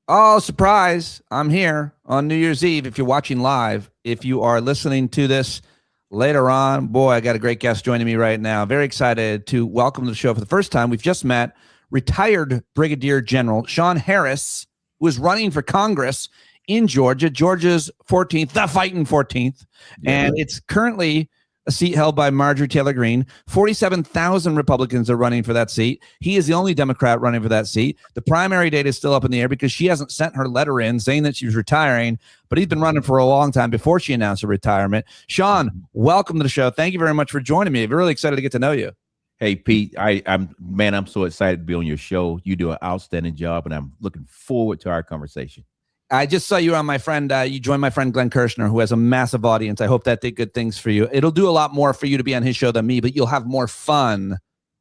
Oh, surprise. I'm here on New Year's Eve. If you're watching live, if you are listening to this later on, boy, I got a great guest joining me right now. Very excited to welcome to the show for the first time. We've just met retired Brigadier General Shawn Harris, who is running for Congress in Georgia, Georgia's 14th, the fighting 14th. Yeah. And it's currently a seat held by Marjorie Taylor Greene. 47,000 Republicans are running for that seat. He is the only Democrat running for that seat. The primary date is still up in the air because she hasn't sent her letter in saying that she was retiring, but he's been running for a long time before she announced her retirement. Shawn, welcome to the show. Thank you very much for joining me. I'm really excited to get to know you. Hey, Pete, I'm so excited to be on your show. You do an outstanding job, and I'm looking forward to our conversation. I just saw you on my friend. You joined my friend Glenn Kirshner, who has a massive audience. I hope that did good things for you. It'll do a lot more for you to be on his show than me, but you'll have more fun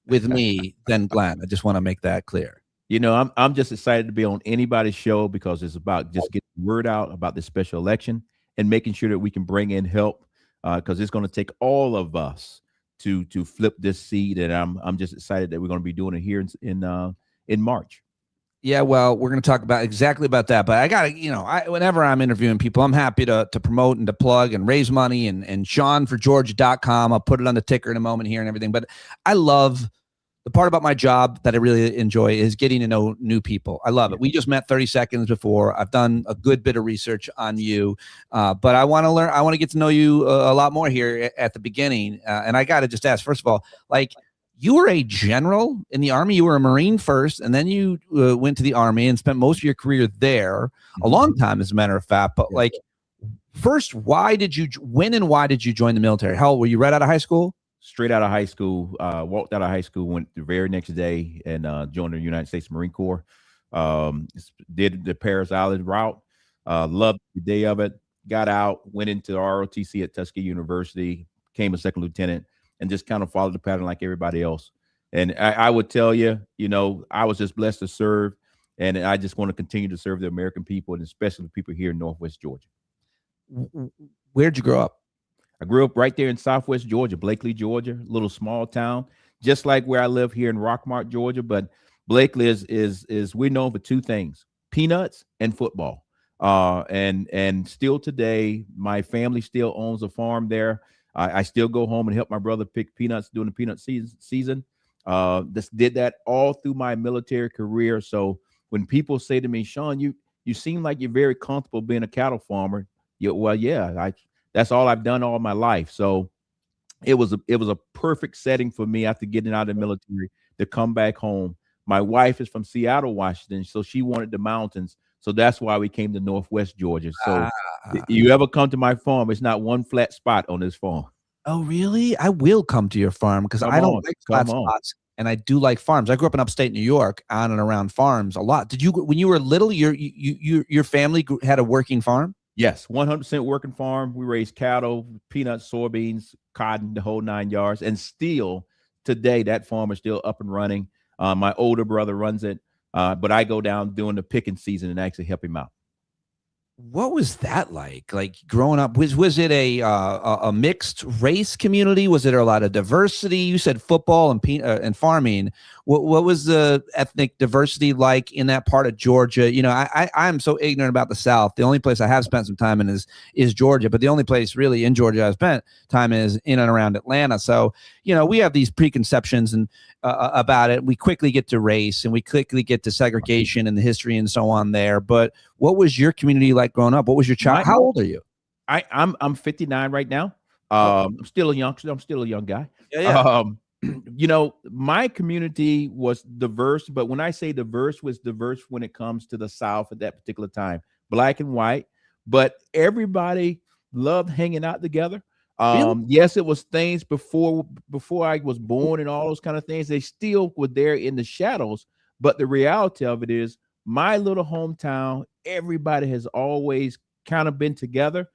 with me than Glenn. I just want to make that clear. I'm just excited to be on anybody's show because it's about just getting the word out about this special election and making sure that we can bring in help because it's going to take all of us to flip this seat. And I'm just excited that we're going to be doing it here in March. Yeah, well, we're going to talk about exactly about that. But I got to, whenever I'm interviewing people, I'm happy to promote and to plug and raise money and ShawnForGeorgia.com. I'll put it on the ticker in a moment here and everything. But I love the part about my job that I really enjoy is getting to know new people. I love it. We just met 30 seconds before. I've done a good bit of research on you, but I want to learn. I want to get to know you a lot more here at the beginning. And I got to just ask, first of all, like, you were a general in the Army. You were a Marine first, and then you went to the Army and spent most of your career there, a long time, as a matter of fact. But like, first, when and why did you join the military? How old were you? Right out of high school? Straight out of high school, walked out of high school, went the very next day and joined the United States Marine Corps. Did the Paris Island route. Loved the day of it. Got out, went into ROTC at Tuskegee University, became a second lieutenant, and just kind of followed the pattern like everybody else. And I would tell you, I was just blessed to serve, and I just want to continue to serve the American people, and especially the people here in Northwest Georgia. Where'd you grow up? I grew up right there in Southwest Georgia, Blakely, Georgia, a little small town, just like where I live here in Rockmart, Georgia. But Blakely is we're known for two things: peanuts and football. And still today, my family still owns a farm there. I still go home and help my brother pick peanuts during the peanut season. Just did that all through my military career. So when people say to me, Shawn, you seem like you're very comfortable being a cattle farmer. That's all I've done all my life. So it was a perfect setting for me after getting out of the military to come back home. My wife is from Seattle, Washington, so she wanted the mountains. So that's why we came to Northwest Georgia. So you ever come to my farm, it's not one flat spot on this farm. Oh, really? I will come to your farm because I don't like flat spots, and I do like farms. I grew up in upstate New York, on and around farms a lot. Did you, when you were little, your family had a working farm? Yes, 100% working farm. We raise cattle, peanuts, soybeans, cotton, the whole 9 yards. And still today, that farm is still up and running. My older brother runs it, but I go down during the picking season and actually help him out. What was that like? Like growing up, was it a mixed race community? Was there a lot of diversity? You said football and farming. What was the ethnic diversity like in that part of Georgia? I'm so ignorant about the South. The only place I have spent some time in is Georgia, but the only place really in Georgia I've spent time is in and around Atlanta. So we have these preconceptions and about it. We quickly get to race and we quickly get to segregation and the history and so on there. But what was your community like growing up? What was your child? How old are you? I'm 59 right now. I'm still a youngster. I'm still a young guy. Yeah. My community was diverse, but when I say diverse, was diverse when it comes to the South at that particular time, black and white, but everybody loved hanging out together. Really? Yes, it was things before I was born and all those kind of things. They still were there in the shadows, but the reality of it is my little hometown, everybody has always kind of been together.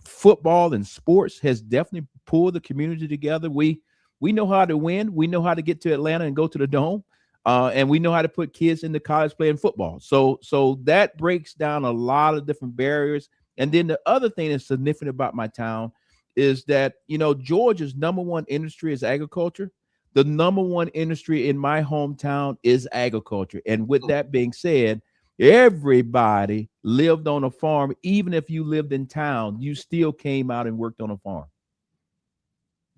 Football and sports has definitely pulled the community together. We know how to win. We know how to get to Atlanta and go to the Dome. And we know how to put kids into college playing football. So that breaks down a lot of different barriers. And then the other thing that's significant about my town is that, Georgia's number one industry is agriculture. The number one industry in my hometown is agriculture. And with that being said, Everybody lived on a farm. Even if you lived in town, you still came out and worked on a farm.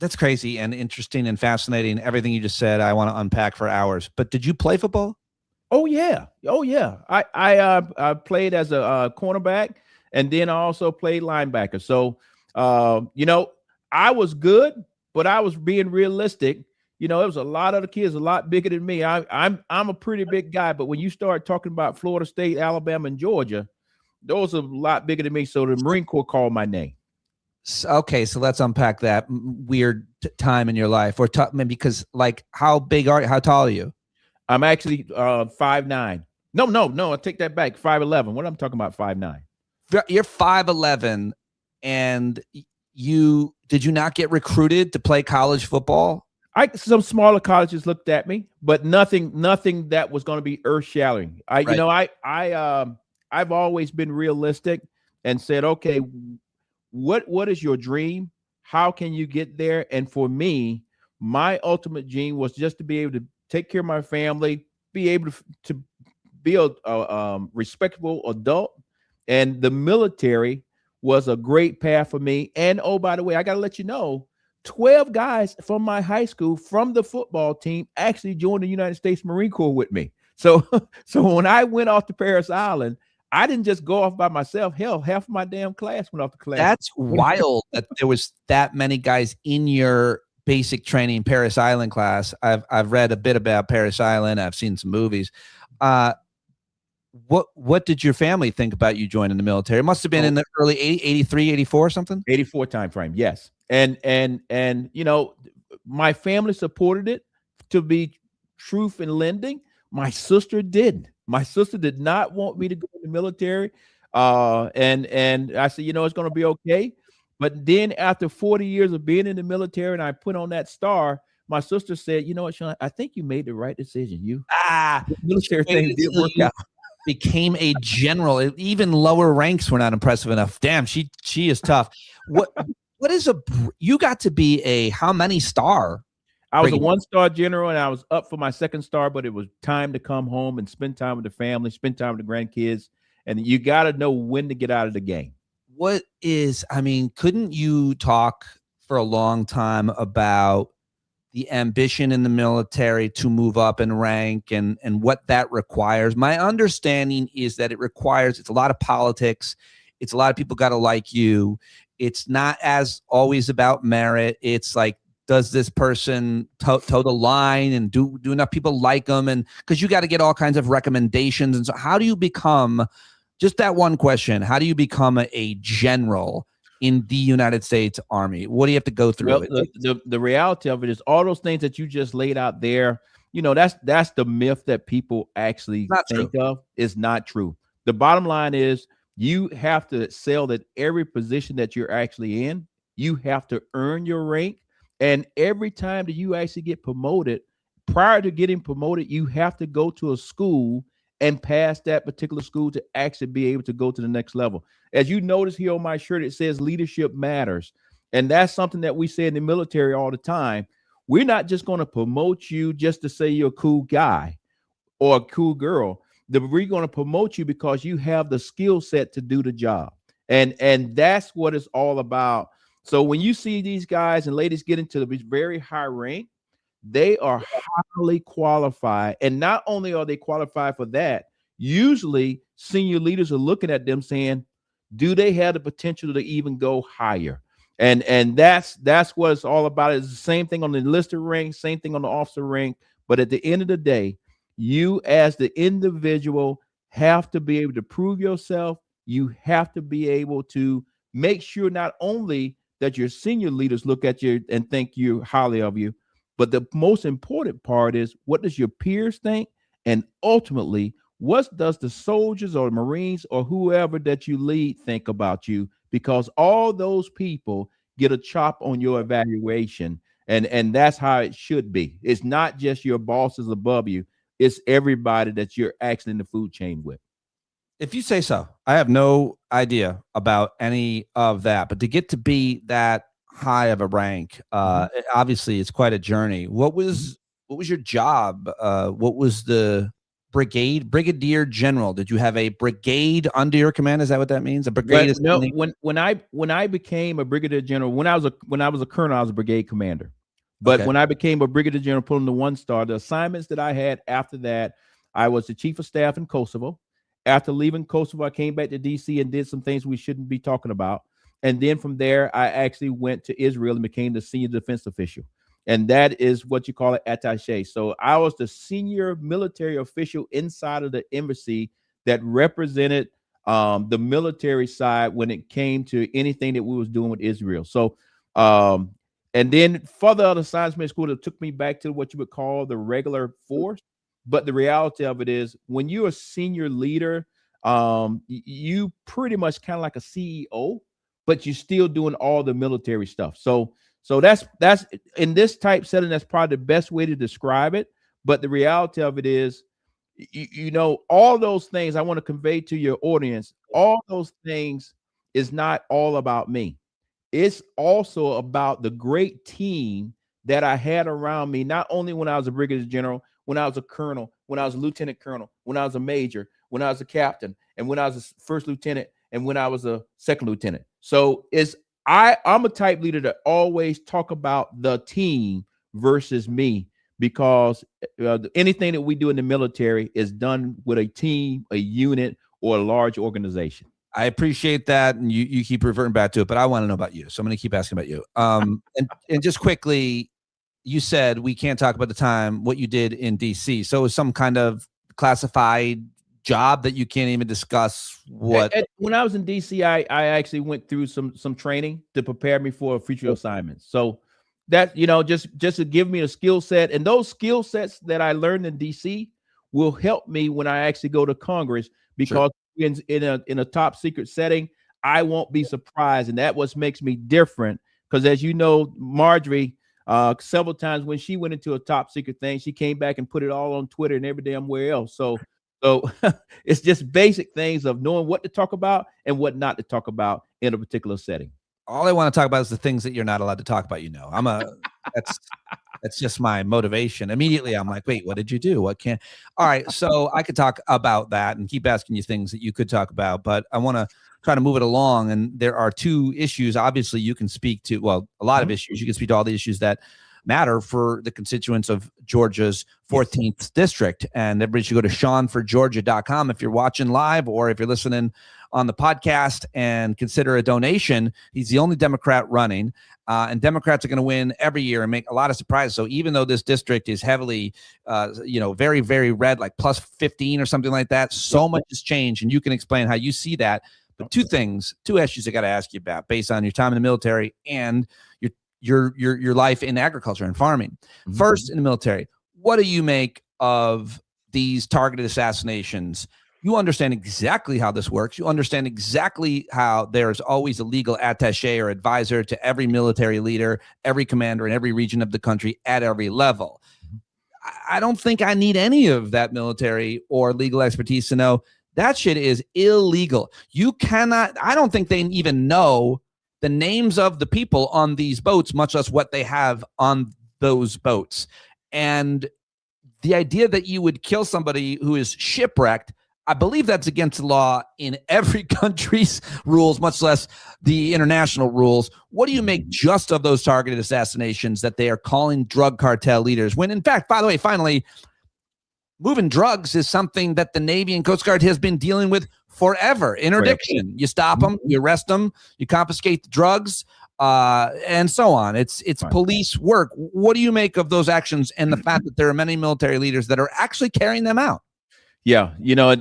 That's crazy and interesting and fascinating. Everything you just said, I want to unpack for hours. But did you play football? Oh yeah, oh yeah. I played as a cornerback, and then I also played linebacker. So you know, I was good, but I was being realistic. You know, it was a lot of the kids a lot bigger than me. I'm a pretty big guy, but when you start talking about Florida State, Alabama, and Georgia, those are a lot bigger than me. So the Marine Corps called my name. Okay, so let's unpack that weird time in your life. Or because, like, how big are you? How tall are you? I'm actually 5'9". No, I take that back. 5'11". What I'm talking about, 5'9". You're 5'11", and did you not get recruited to play college football? Some smaller colleges looked at me, but nothing that was going to be earth shattering. Right. You know, I've always been realistic and said, okay, what is your dream? How can you get there? And for me, my ultimate dream was just to be able to take care of my family, be able to be a respectable adult, and the military was a great path for me. And oh, by the way, I got to let you know, 12 guys from my high school from the football team actually joined the United States Marine Corps with me. So when I went off to Parris Island, I didn't just go off by myself. Hell, half of my damn class went off the class. That's wild that there was that many guys in your basic training Parris Island class. I've read a bit about Parris Island. I've seen some movies. What did your family think about you joining the military? It must have been in the early 83, 84 something? 84 time frame, yes. And you know, my family supported it. To be truth and lending, my sister didn't. My sister did not want me to go in the military. And I said, you know, it's going to be okay. But then after 40 years of being in the military and I put on that star, my sister said, you know what, Shawn, I think you made the right decision. The military thing did work out. Became a general. Even lower ranks were not impressive enough. Damn, she is tough. What is you got to be a how many star? I was a 1-star general, and I was up for my 2nd star, but it was time to come home and spend time with the family, spend time with the grandkids, and you got to know when to get out of the game. Couldn't you talk for a long time about the ambition in the military to move up in rank and what that requires? My understanding is that it's a lot of politics. It's a lot of people got to like you. It's not as always about merit. It's like, does this person toe the line, and do enough people like them? And because you got to get all kinds of recommendations. And so how do you become, just that one question, how do you become a general in the United States Army? What do you have to go through? Well, the reality of it is all those things that you just laid out there, you know, that's the myth that people actually think of is not true. The bottom line is you have to excel at every position that you're actually in. You have to earn your rank. And every time that you actually get promoted, prior to getting promoted, you have to go to a school and pass that particular school to actually be able to go to the next level. As you notice here on my shirt, it says leadership matters. And that's something that we say in the military all the time. We're not just going to promote you just to say you're a cool guy or a cool girl. We're going to promote you because you have the skill set to do the job. And that's what it's all about. So when you see these guys and ladies get into the very high rank, they are highly qualified. And not only are they qualified for that, usually senior leaders are looking at them saying, do they have the potential to even go higher? And that's what it's all about. It's the same thing on the enlisted rank, same thing on the officer rank. But at the end of the day, you as the individual have to be able to prove yourself. You have to be able to make sure not only that your senior leaders look at you and think you highly of you, but the most important part is, what does your peers think? And ultimately, what does the soldiers or Marines or whoever that you lead think about you? Because all those people get a chop on your evaluation. And that's how it should be. It's not just your bosses above you. It's everybody that you're actually in the food chain with. If you say so. I have no idea about any of that, but to get to be that high of a rank, obviously it's quite a journey. What was your job? What was the brigadier general. Did you have a brigade under your command? Is that what that means? A brigade is no. When I became a brigadier general, when I was a colonel, I was a brigade commander. But when I became a brigadier general, pulling the 1-star, the assignments that I had after that, I was the chief of staff in Kosovo. After leaving Kosovo, I came back to DC and did some things we shouldn't be talking about. And then from there, I actually went to Israel and became the senior defense official. And that is what you call an attaché. So I was the senior military official inside of the embassy that represented the military side when it came to anything that we was doing with Israel. So, and then further other assignments school that took me back to what you would call the regular force. But the reality of it is, when you're a senior leader, you pretty much kind of like a CEO, but you're still doing all the military stuff. So that's in this type setting, that's probably the best way to describe it. But the reality of it is, you know, all those things I want to convey to your audience, all those things is not all about me. It's also about the great team that I had around me, not only when I was a brigadier general, when I was a colonel, when I was a lieutenant colonel, when I was a major, when I was a captain, and when I was a first lieutenant, and when I was a second lieutenant. So I'm a type leader that always talk about the team versus me, because anything that we do in the military is done with a team, a unit, or a large organization. I appreciate that, and you keep reverting back to it, but I want to know about you, so I'm going to keep asking about you. And just quickly, you said we can't talk about the time what you did in DC. So it was some kind of classified job that you can't even discuss. When I was in DC, I actually went through some training to prepare me for future assignments. So that, you know, just to give me a skill set, and those skill sets that I learned in DC will help me when I actually go to Congress, because in a top secret setting, I won't be surprised. And that what makes me different, because as you know, Marjorie, several times when she went into a top secret thing, she came back and put it all on Twitter and every damn where else. So it's just basic things of knowing what to talk about and what not to talk about in a particular setting. All I want to talk about is the things that you're not allowed to talk about. You know, that's just my motivation. Immediately, I'm like, wait, what did you do? What can't? All right, so I could talk about that and keep asking you things that you could talk about, but I want to try to move it along. And there are two issues. Obviously, you can speak to, well, a lot of issues. You can speak to all the issues that matter for the constituents of Georgia's 14th district. And everybody should go to ShawnForGeorgia.com if you're watching live, or if you're listening on the podcast, and consider a donation. He's the only Democrat running, and Democrats are going to win every year and make a lot of surprises. So even though this district is heavily, very, very red, like plus 15 or something like that, so much has changed, and you can explain how you see that. But two issues I got to ask you about based on your time in the military and your life in agriculture and farming. Mm-hmm. First, in the military, what do you make of these targeted assassinations? You understand exactly how this works. You understand exactly how there's always a legal attaché or advisor to every military leader, every commander in every region of the country at every level. I don't think I need any of that military or legal expertise to know that shit is illegal. You cannot, I don't think they even know the names of the people on these boats, much less what they have on those boats. And the idea that you would kill somebody who is shipwrecked, I believe that's against the law in every country's rules, much less the international rules. What do you make just of those targeted assassinations that they are calling drug cartel leaders? When in fact, by the way, finally, moving drugs is something that the Navy and Coast Guard has been dealing with forever. Interdiction. You stop them, you arrest them, you confiscate the drugs, and so on. It's police work. What do you make of those actions and the fact that there are many military leaders that are actually carrying them out? Yeah, you know,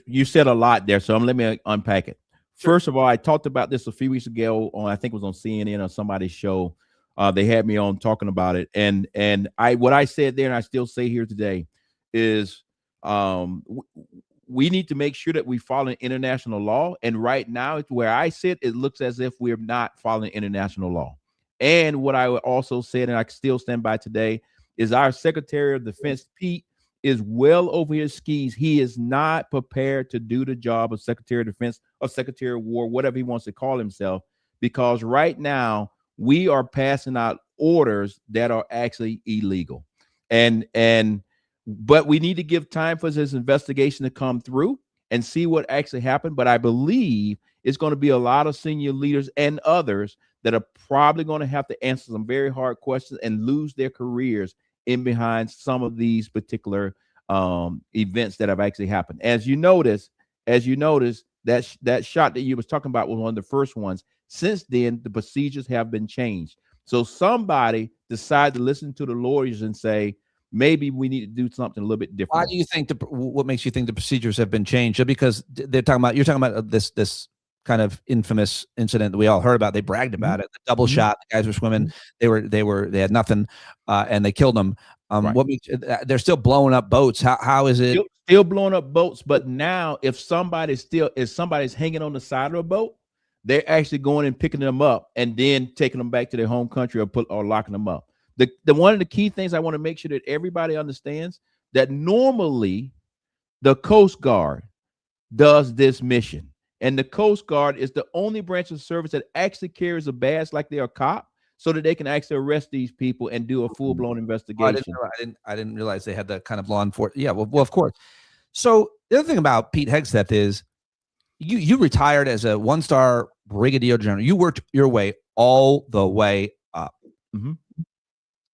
you said a lot there, so let me unpack it. Sure. First of all, I talked about this a few weeks ago on, I think it was on CNN or somebody's show. They had me on talking about it, and what I said there, and I still say here today, is we need to make sure that we follow international law. And right now, it's where I sit, it looks as if we're not following international law. And what I also said, and I still stand by today, is our Secretary of Defense, Pete, is well over his skis. He is not prepared to do the job of Secretary of Defense or Secretary of War, whatever he wants to call himself, because right now we are passing out orders that are actually illegal. And But we need to give time for this investigation to come through and see what actually happened. But I believe it's going to be a lot of senior leaders and others that are probably going to have to answer some very hard questions and lose their careers in behind some of these particular events that have actually happened. As you notice, that shot that you was talking about was one of the first ones. Since then, the procedures have been changed. So somebody decided to listen to the lawyers and say, maybe we need to do something a little bit different. Why do you think what makes you think the procedures have been changed? Just because you're talking about this kind of infamous incident that we all heard about. They bragged about it. The double shot. The guys were swimming. They had nothing, and they killed them. Right. What makes, they're still blowing up boats? How is it still blowing up boats? But now, if somebody's hanging on the side of a boat, they're actually going and picking them up and then taking them back to their home country or locking them up. The one of the key things I want to make sure that everybody understands that normally the Coast Guard does this mission. And the Coast Guard is the only branch of service that actually carries a badge like they're a cop, so that they can actually arrest these people and do a full-blown investigation. I didn't realize they had that kind of law enforcement. Yeah, well, of course. So the other thing about Pete Hegseth is you retired as a one-star brigadier general. You worked your way all the way up. Mm-hmm.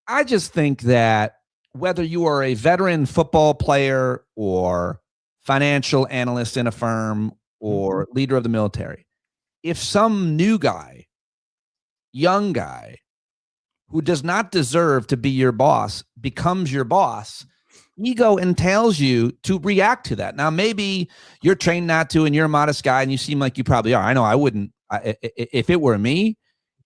I just think that whether you are a veteran football player or financial analyst in a firm or leader of the military, if some new guy, young guy who does not deserve to be your boss becomes your boss, ego entails you to react to that. Now, maybe you're trained not to, and you're a modest guy, and you seem like you probably are. I know I wouldn't. If it were me,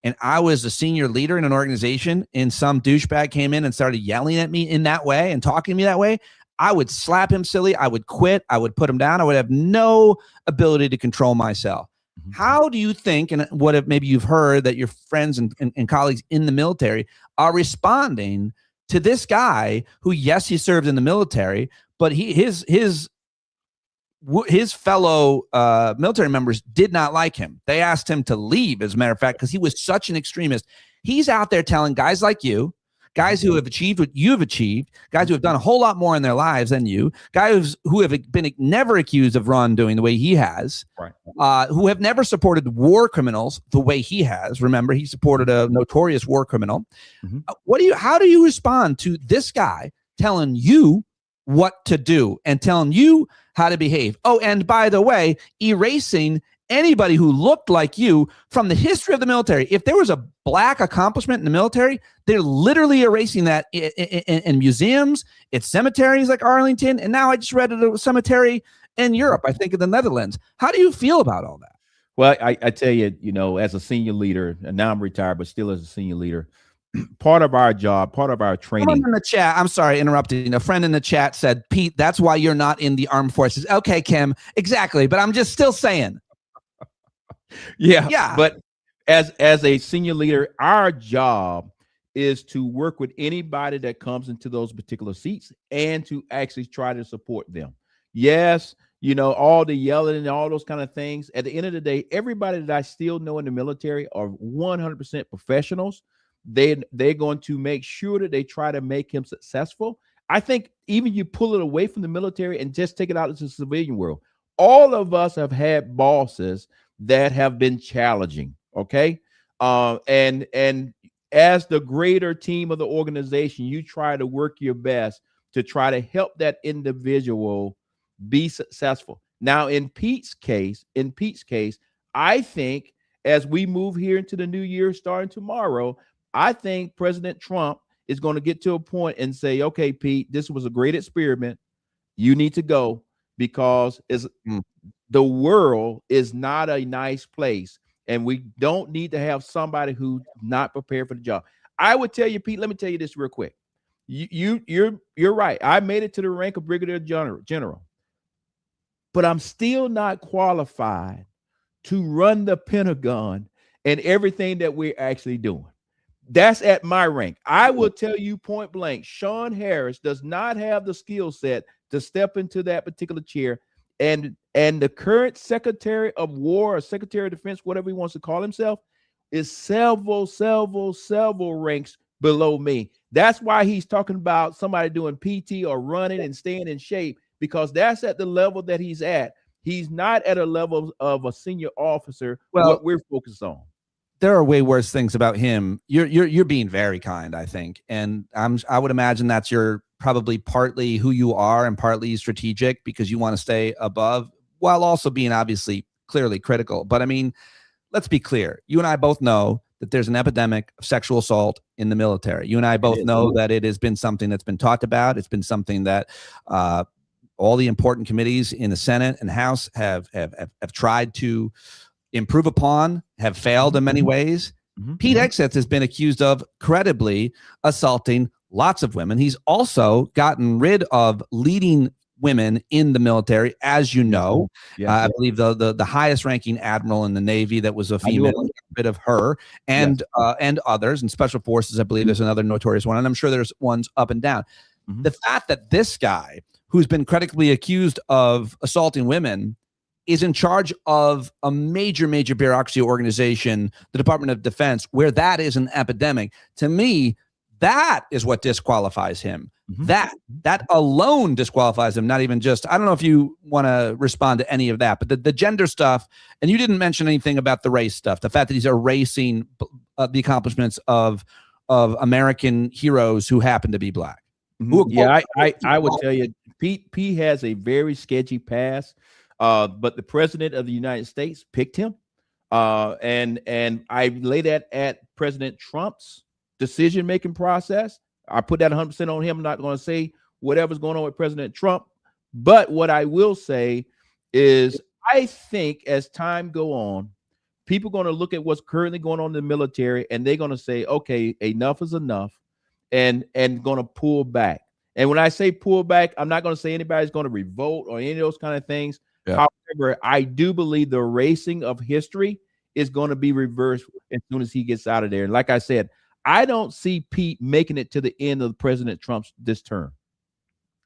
and I was a senior leader in an organization, and some douchebag came in and started yelling at me in that way and talking to me that way, I would slap him silly. I would quit. I would put him down. I would have no ability to control myself. How do you think, and what if maybe you've heard that your friends and colleagues in the military are responding to this guy who, yes, he served in the military, but his fellow military members did not like him. They asked him to leave, as a matter of fact, because he was such an extremist. He's out there telling guys like you, guys who have achieved what you've achieved, guys who have done a whole lot more in their lives than you, guys who have been never accused of wrongdoing the way he has, right. Who have never supported war criminals the way he has. Remember, he supported a notorious war criminal. How do you respond to this guy telling you what to do and telling you how to behave? Oh, and by the way, erasing anybody who looked like you from the history of the military. If there was a black accomplishment in the military, they're literally erasing that in museums, it's cemeteries like Arlington, and now I just read at a cemetery in Europe, I think in the Netherlands. How do you feel about all that? Well, I tell you, as a senior leader, and now I'm retired, but still as a senior leader, part of our job, part of our training. Someone in the chat, I'm sorry, interrupting. A friend in the chat said, Pete, that's why you're not in the armed forces. Okay, Kim, exactly. But I'm just still saying. Yeah. But as a senior leader, our job is to work with anybody that comes into those particular seats and to actually try to support them. Yes, all the yelling and all those kind of things. At the end of the day, everybody that I still know in the military are 100% professionals. They're going to make sure that they try to make him successful. I think even you pull it away from the military and just take it out into the civilian world. All of us have had bosses that have been challenging. Okay. And as the greater team of the organization, you try to work your best to try to help that individual be successful. Now, in Pete's case, I think as we move here into the new year starting tomorrow, I think President Trump is going to get to a point and say, okay, Pete, this was a great experiment. You need to go, because the world is not a nice place, and we don't need to have somebody who's not prepared for the job. I would tell you, Pete, let me tell you this real quick. You're right. I made it to the rank of brigadier general, but I'm still not qualified to run the Pentagon and everything that we're actually doing. That's at my rank. I will tell you point blank, Shawn Harris does not have the skill set to step into that particular chair. And the current Secretary of War or Secretary of Defense, whatever he wants to call himself, is several ranks below me. That's why he's talking about somebody doing PT or running and staying in shape, because that's at the level that he's at. He's not at a level of a senior officer, Well, what we're focused on. There are way worse things about him. You're being very kind, I think, and I would imagine that's your probably partly who you are and partly strategic because you want to stay above while also being obviously clearly critical. But I mean, let's be clear. You and I both know that there's an epidemic of sexual assault in the military. You and I both know that it has been something that's been talked about. It's been something that all the important committees in the Senate and House have tried to improve upon, have failed in many ways. Pete Hegseth has been accused of credibly assaulting lots of women. He's also gotten rid of leading women in the military, as you know. I believe the highest ranking admiral in the Navy that was a female, got rid of her, and others. In special forces, I believe there's another notorious one, and I'm sure there's ones up and down. The fact that this guy, who's been credibly accused of assaulting women, is in charge of a major bureaucracy organization, the Department of Defense, where that is an epidemic. To me, that is what disqualifies him. That alone disqualifies him, not even just, I don't know if you want to respond to any of that, but the gender stuff, and you didn't mention anything about the race stuff, the fact that he's erasing the accomplishments of American heroes who happen to be black. I would tell you, Pete has a very sketchy past. But the president of the United States picked him. And I lay that at President Trump's decision-making process. I put that 100% on him. I'm not going to say whatever's going on with President Trump. But what I will say is I think as time go on, people are going to look at what's currently going on in the military, and they're going to say, okay, enough is enough, and going to pull back. And when I say pull back, I'm not going to say anybody's going to revolt or any of those kind of things. However, I do believe the erasing of history is going to be reversed as soon as he gets out of there. And like I said, I don't see Pete making it to the end of President Trump's this term.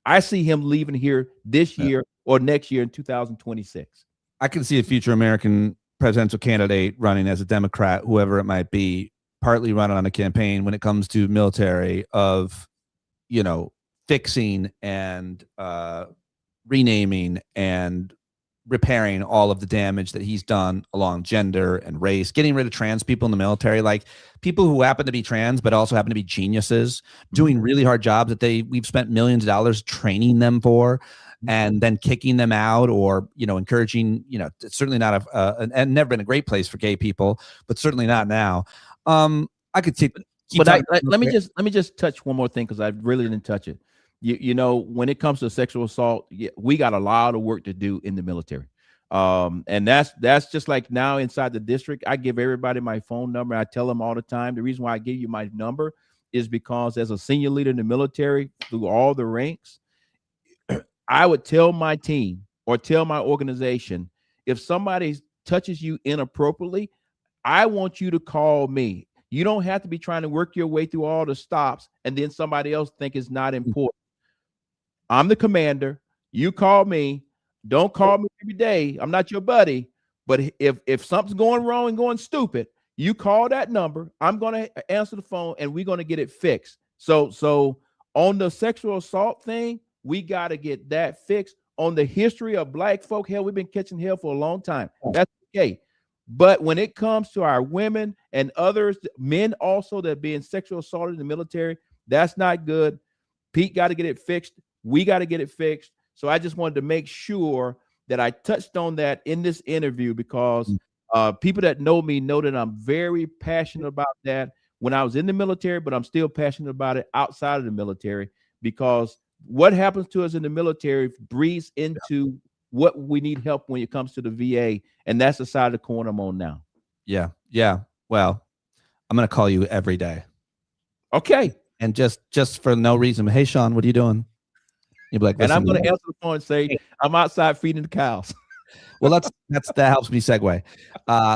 I see him leaving here this year or next year in 2026. I can see a future American presidential candidate running as a Democrat, whoever it might be, partly running on a campaign when it comes to military of, fixing and renaming and repairing all of the damage that he's done along gender and race, getting rid of trans people in the military, like people who happen to be trans but also happen to be geniuses, doing really hard jobs that we've spent millions of dollars training them for, and then kicking them out or encouraging. It's certainly not and never been a great place for gay people, but certainly not now. I could keep but let me just touch one more thing, because I really didn't touch it. When it comes to sexual assault, we got a lot of work to do in the military. And that's just like now inside the district, I give everybody my phone number. I tell them all the time. The reason why I give you my number is because as a senior leader in the military through all the ranks, I would tell my team or tell my organization, if somebody touches you inappropriately, I want you to call me. You don't have to be trying to work your way through all the stops and then somebody else think it's not important. I'm the commander. You call me. Don't call me every day. I'm not your buddy. But if something's going wrong and going stupid, you call that number. I'm going to answer the phone and we're going to get it fixed. So on the sexual assault thing, we got to get that fixed. On the history of black folk, hell, we've been catching hell for a long time. That's okay. But when it comes to our women and others, men also that are being sexual assaulted in the military, that's not good. Pete got to get it fixed. We got to get it fixed. So I just wanted to make sure that I touched on that in this interview, because people that know me know that I'm very passionate about that when I was in the military, but I'm still passionate about it outside of the military, because what happens to us in the military breeds into what we need help when it comes to the VA. And that's the side of the coin I'm on now. Yeah. Well, I'm going to call you every day. Okay. And just for no reason. Hey, Shawn, what are you doing? You'll be like, and I'm going to answer the phone and say, I'm outside feeding the cows. Well, that helps me segue.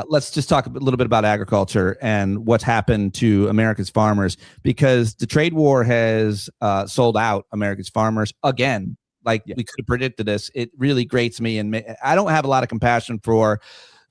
Let's just talk a little bit about agriculture and what's happened to America's farmers, because the trade war has sold out America's farmers again. Like we could have predicted this. It really grates me, and I don't have a lot of compassion for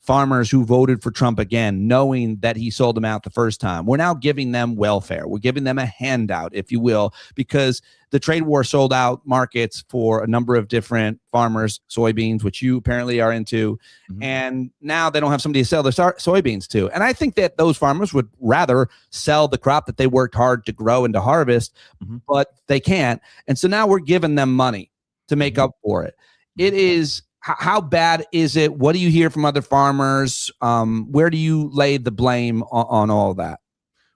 farmers who voted for Trump again, knowing that he sold them out the first time. We're now giving them welfare. We're giving them a handout, if you will, because the trade war sold out markets for a number of different farmers, soybeans, which you apparently are into. And now they don't have somebody to sell their soybeans to. And I think that those farmers would rather sell the crop that they worked hard to grow and to harvest, but they can't. And so now we're giving them money to make up for it. It is, how bad is it? What do you hear from other farmers? Where do you lay the blame on all of that?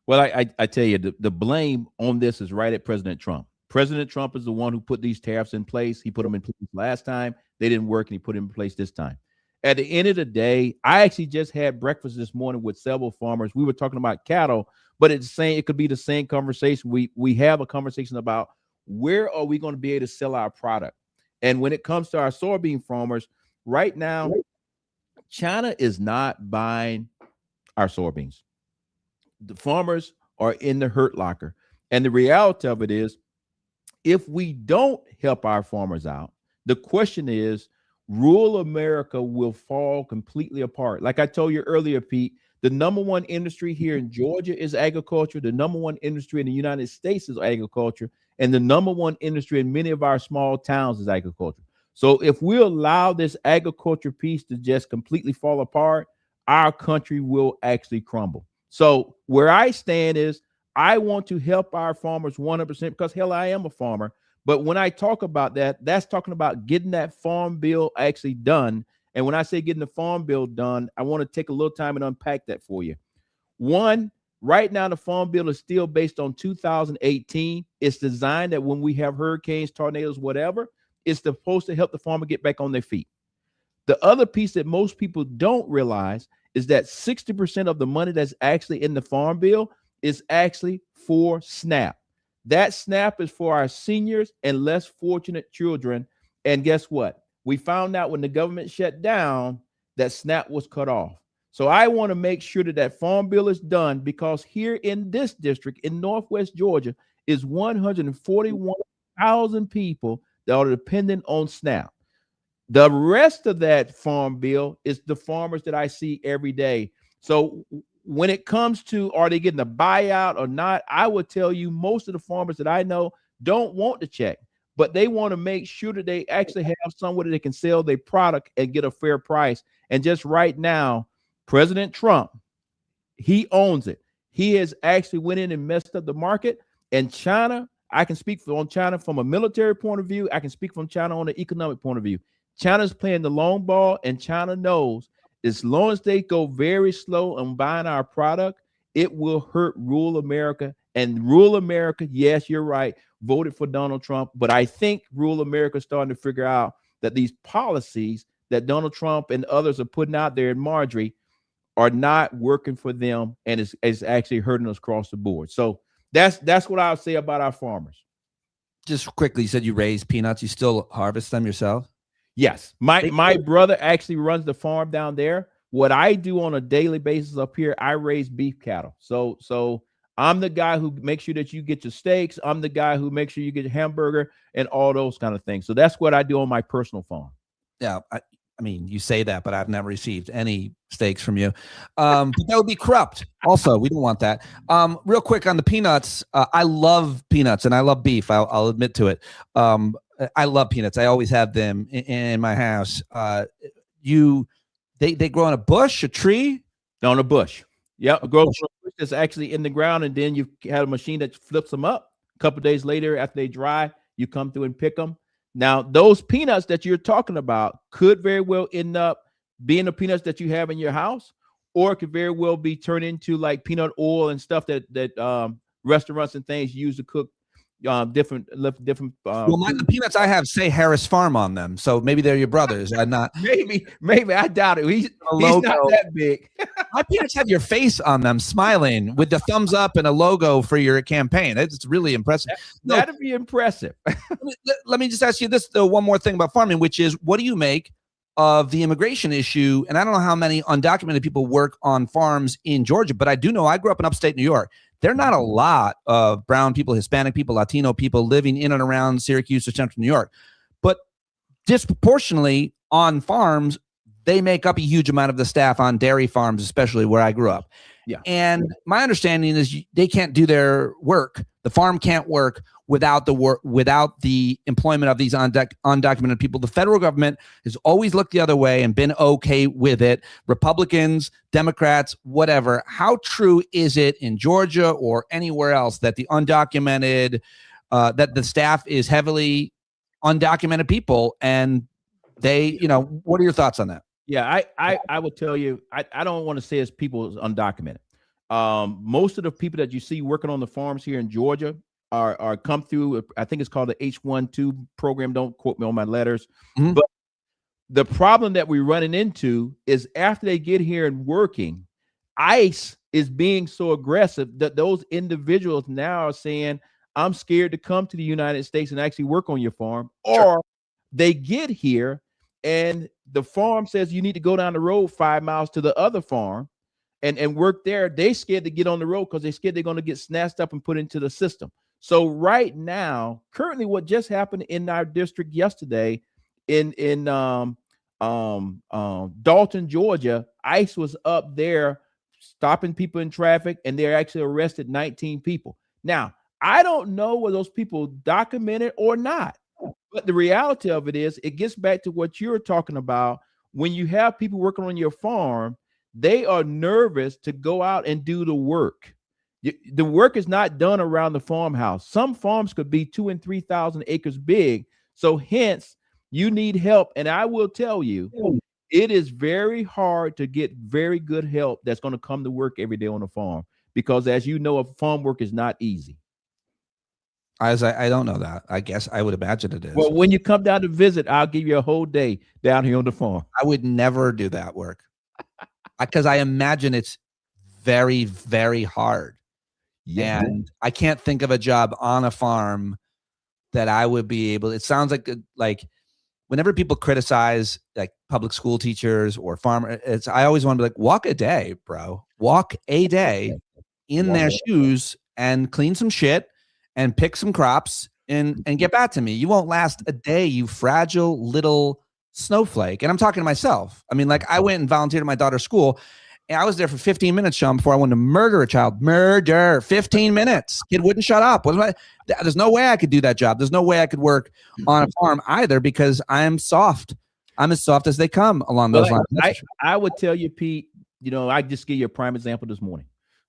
Well, I tell you, the blame on this is right at President Trump. President Trump is the one who put these tariffs in place. He put them in place last time. They didn't work, and he put them in place this time. At the end of the day, I actually just had breakfast this morning with several farmers. We were talking about cattle, but it's saying it could be the same conversation. We have a conversation about where are we going to be able to sell our product. And when it comes to our soybean farmers, right now, China is not buying our soybeans. The farmers are in the hurt locker. And the reality of it is, if we don't help our farmers out, the question is, rural America will fall completely apart. Like I told you earlier, Pete, the number one industry here in Georgia is agriculture. The number one industry in the United States is agriculture. And the number one industry in many of our small towns is agriculture. So if we allow this agriculture piece to just completely fall apart, our country will actually crumble. So where I stand is, I want to help our farmers 100% because, hell, I am a farmer. But when I talk about that, that's talking about getting that farm bill actually done. And when I say getting the farm bill done, I want to take a little time and unpack that for you. One, right now, the farm bill is still based on 2018. It's designed that when we have hurricanes, tornadoes, whatever, it's supposed to help the farmer get back on their feet. The other piece that most people don't realize is that 60% of the money that's actually in the farm bill is actually for SNAP. That SNAP is for our seniors and less fortunate children. And guess what? We found out when the government shut down that SNAP was cut off. So I want to make sure that that farm bill is done, because here in this district in Northwest Georgia is 141,000 people that are dependent on SNAP. The rest of that farm bill is the farmers that I see every day. So when it comes to, are they getting a buyout or not, I would tell you most of the farmers that I know don't want the check, but they want to make sure that they actually have somewhere that they can sell their product and get a fair price. And just right now, President Trump, he owns it. He has actually went in and messed up the market. And China, I can speak on China from a military point of view. I can speak from China on an economic point of view. China's playing the long ball, and China knows as long as they go very slow on buying our product, it will hurt rural America. And rural America, yes, you're right, voted for Donald Trump. But I think rural America is starting to figure out that these policies that Donald Trump and others are putting out there in Marjorie are not working for them, and it's actually hurting us across the board. So that's what I'll say about our farmers. Just quickly, you said you raise peanuts. You still harvest them yourself? Yes, my brother actually runs the farm down there. What I do on a daily basis up here, I raise beef cattle. So I'm the guy who makes sure that you get your steaks. I'm the guy who makes sure you get your hamburger and all those kind of things. So that's what I do on my personal farm. Yeah, I mean, you say that, but I've never received any steaks from you. But that would be corrupt. Also, we don't want that. Real quick on the peanuts. I love peanuts and I love beef. I'll admit to it. I love peanuts. I always have them in my house. They grow on a bush, a tree? On a bush. Yep. Grow on a bush that's actually in the ground, and then you have a machine that flips them up. A couple of days later, after they dry, you come through and pick them. Now, those peanuts that you're talking about could very well end up being the peanuts that you have in your house, or it could very well be turned into like peanut oil and stuff that restaurants and things use to cook different well, the peanuts I have say Harris Farm on them, so maybe they're your brothers. I'm not. maybe I doubt it. He's not that big. My peanuts have your face on them, smiling with the thumbs up and a logo for your campaign. It's really impressive. That'd be impressive. Let me just ask you this, though, one more thing about farming, which is, what do you make of the immigration issue? And I don't know how many undocumented people work on farms in Georgia, but I do know I grew up in upstate New York. There are not a lot of brown people, Hispanic people, Latino people living in and around Syracuse or Central New York. But disproportionately on farms, they make up a huge amount of the staff on dairy farms, especially where I grew up. Yeah. And my understanding is they can't do their work. The farm can't work without the employment of these undocumented people. The federal government has always looked the other way and been okay with it. Republicans, Democrats, whatever. How true is it in Georgia or anywhere else that the undocumented, that the staff is heavily undocumented people? And they, what are your thoughts on that? Yeah, I would tell you, I don't want to say it's people undocumented. Most of the people that you see working on the farms here in Georgia are come through, I think it's called the H-1-2 program. Don't quote me on my letters. Mm-hmm. But the problem that we're running into is after they get here and working, ICE is being so aggressive that those individuals now are saying, I'm scared to come to the United States and actually work on your farm. Sure. Or they get here and the farm says you need to go down the road 5 miles to the other farm and work there. They scared to get on the road because they're scared they're going to get snatched up and put into the system. So right now, currently what just happened in our district yesterday in Dalton, Georgia, ICE was up there stopping people in traffic, and they actually arrested 19 people. Now, I don't know whether those people documented or not. But the reality of it is, it gets back to what you're talking about. When you have people working on your farm, they are nervous to go out and do the work. The work is not done around the farmhouse. Some farms could be 2,000 and 3,000 acres big. So hence, you need help. And I will tell you, it is very hard to get very good help that's going to come to work every day on a farm. Because as you know, farm work is not easy. I don't know that. I guess I would imagine it is. Well, when you come down to visit, I'll give you a whole day down here on the farm. I would never do that work because I imagine it's very, very hard. Yeah. And I can't think of a job on a farm that I would be able. It sounds like whenever people criticize like public school teachers or farmers, I always want to be like, walk a day, bro. Walk a day in their shoes and clean some shit and pick some crops and get back to me. You won't last a day, you fragile little snowflake. And I'm talking to myself. I mean, like I went and volunteered at my daughter's school and I was there for 15 minutes, Shawn, before I wanted to murder a child. Murder, 15 minutes. Kid wouldn't shut up. There's no way I could do that job. There's no way I could work on a farm either because I'm soft. I'm as soft as they come along those lines. I would tell you, Pete, I just give you a prime example this morning.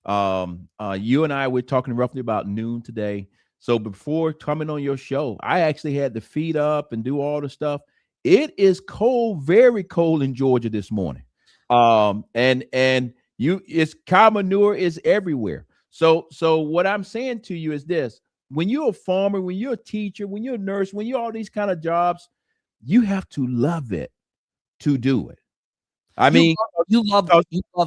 You and I were talking roughly about noon today. So before coming on your show, I actually had to feed up and do all the stuff. It is cold, very cold in Georgia this morning. It's cow manure is everywhere. So what I'm saying to you is this: when you're a farmer, when you're a teacher, when you're a nurse, when you're all these kind of jobs, you have to love it to do it. I mean, you love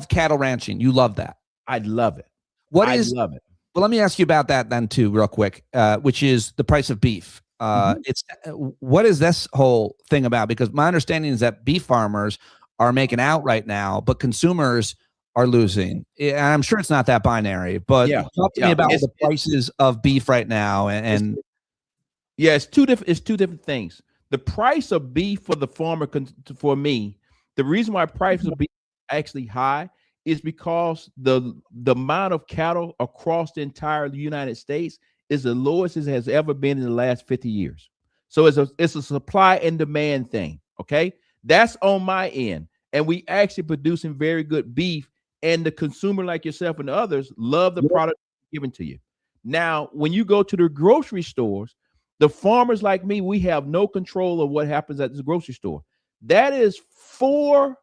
cattle ranching. You love that. I love it. I love it. Well, let me ask you about that then too, real quick, which is the price of beef. What is this whole thing about? Because my understanding is that beef farmers are making out right now, but consumers are losing. And I'm sure it's not that binary, but talk to me about the prices of beef right now. It's two different things. The price of beef for the farmer, for me, the reason why prices of beef are actually high is because the amount of cattle across the entire United States is the lowest it has ever been in the last 50 years. So it's a supply and demand thing. Okay, that's on my end, and we actually producing very good beef, and the consumer like yourself and others love the product given to you. Now, when you go to the grocery stores, the farmers like me, we have no control of what happens at this grocery store. That is 4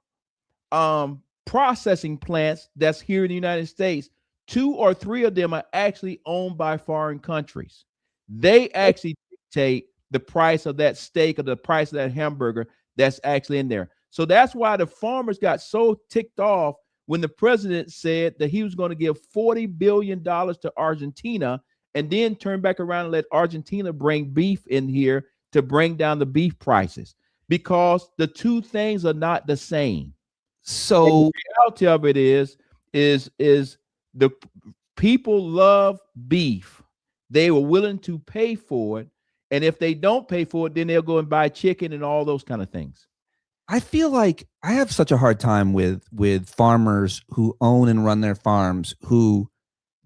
processing plants that's here in the United States. 2 or 3 of them are actually owned by foreign countries. They actually dictate the price of that steak or the price of that hamburger that's actually in there. So that's why the farmers got so ticked off when the president said that he was going to give $40 billion to Argentina and then turn back around and let Argentina bring beef in here to bring down the beef prices, because the two things are not the same. So and the reality of it is the people love beef. They were willing to pay for it. And if they don't pay for it, then they'll go and buy chicken and all those kind of things. I feel like I have such a hard time with farmers who own and run their farms who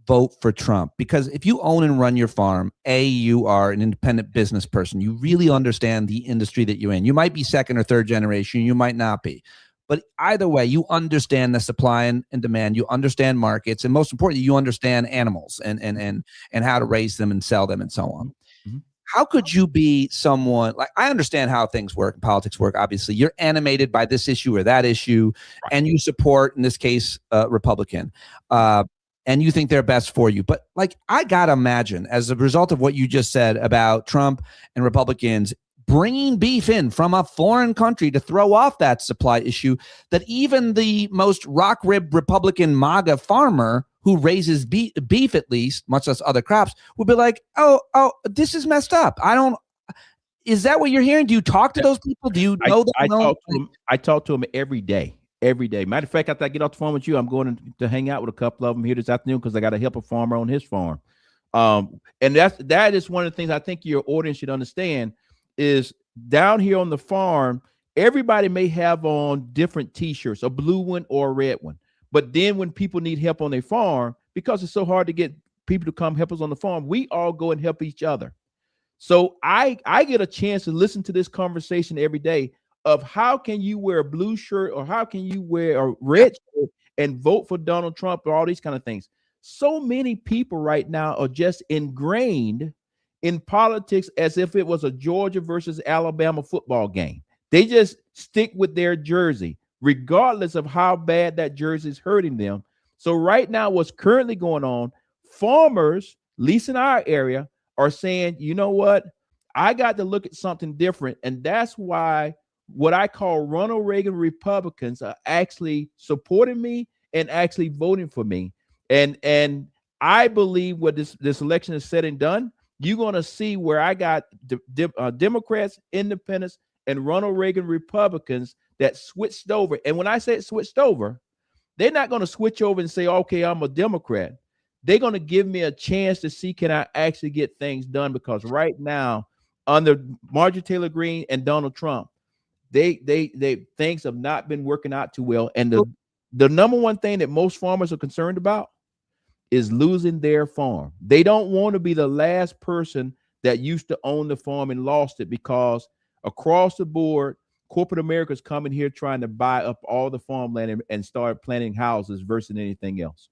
vote for Trump, because if you own and run your farm, you are an independent business person. You really understand the industry that you're in. You might be second or third generation, you might not be. But either way, you understand the supply and demand, you understand markets, and most importantly, you understand animals and how to raise them and sell them and so on. Mhm. How could you be someone like, I understand how things work and politics work. Obviously, you're animated by this issue or that issue, and you support, in this case, Republican, and you think they're best for you. But like, I gotta imagine, as a result of what you just said about Trump and Republicans bringing beef in from a foreign country to throw off that supply issue, that even the most rock rib Republican MAGA farmer who raises beef, at least, much less other crops, would be like, oh, this is messed up. Is that what you're hearing? Do you talk to those people? Do you know them? I talk to them every day. Every day. Matter of fact, after I get off the phone with you, I'm going to hang out with a couple of them here this afternoon because I got to help a farmer on his farm. And that is one of the things I think your audience should understand is down here on the farm, everybody may have on different T-shirts, a blue one or a red one. But then when people need help on their farm, because it's so hard to get people to come help us on the farm, we all go and help each other. So I get a chance to listen to this conversation every day of how can you wear a blue shirt or how can you wear a red shirt and vote for Donald Trump or all these kind of things. So many people right now are just ingrained in politics as if it was a Georgia versus Alabama football game. They just stick with their jersey, regardless of how bad that jersey is hurting them. So right now, what's currently going on, farmers, at least in our area, are saying, you know what? I got to look at something different. And that's why what I call Ronald Reagan Republicans are actually supporting me and actually voting for me. And I believe what this election is said and done, you're going to see where I got Democrats, independents, and Ronald Reagan Republicans that switched over. And when I say switched over, they're not going to switch over and say, okay, I'm a Democrat. They're going to give me a chance to see, can I actually get things done? Because right now, under Marjorie Taylor Greene and Donald Trump, they things have not been working out too well. And the number one thing that most farmers are concerned about is losing their farm. They don't want to be the last person that used to own the farm and lost it, because across the board, corporate America is coming here trying to buy up all the farmland and start planting houses versus anything else.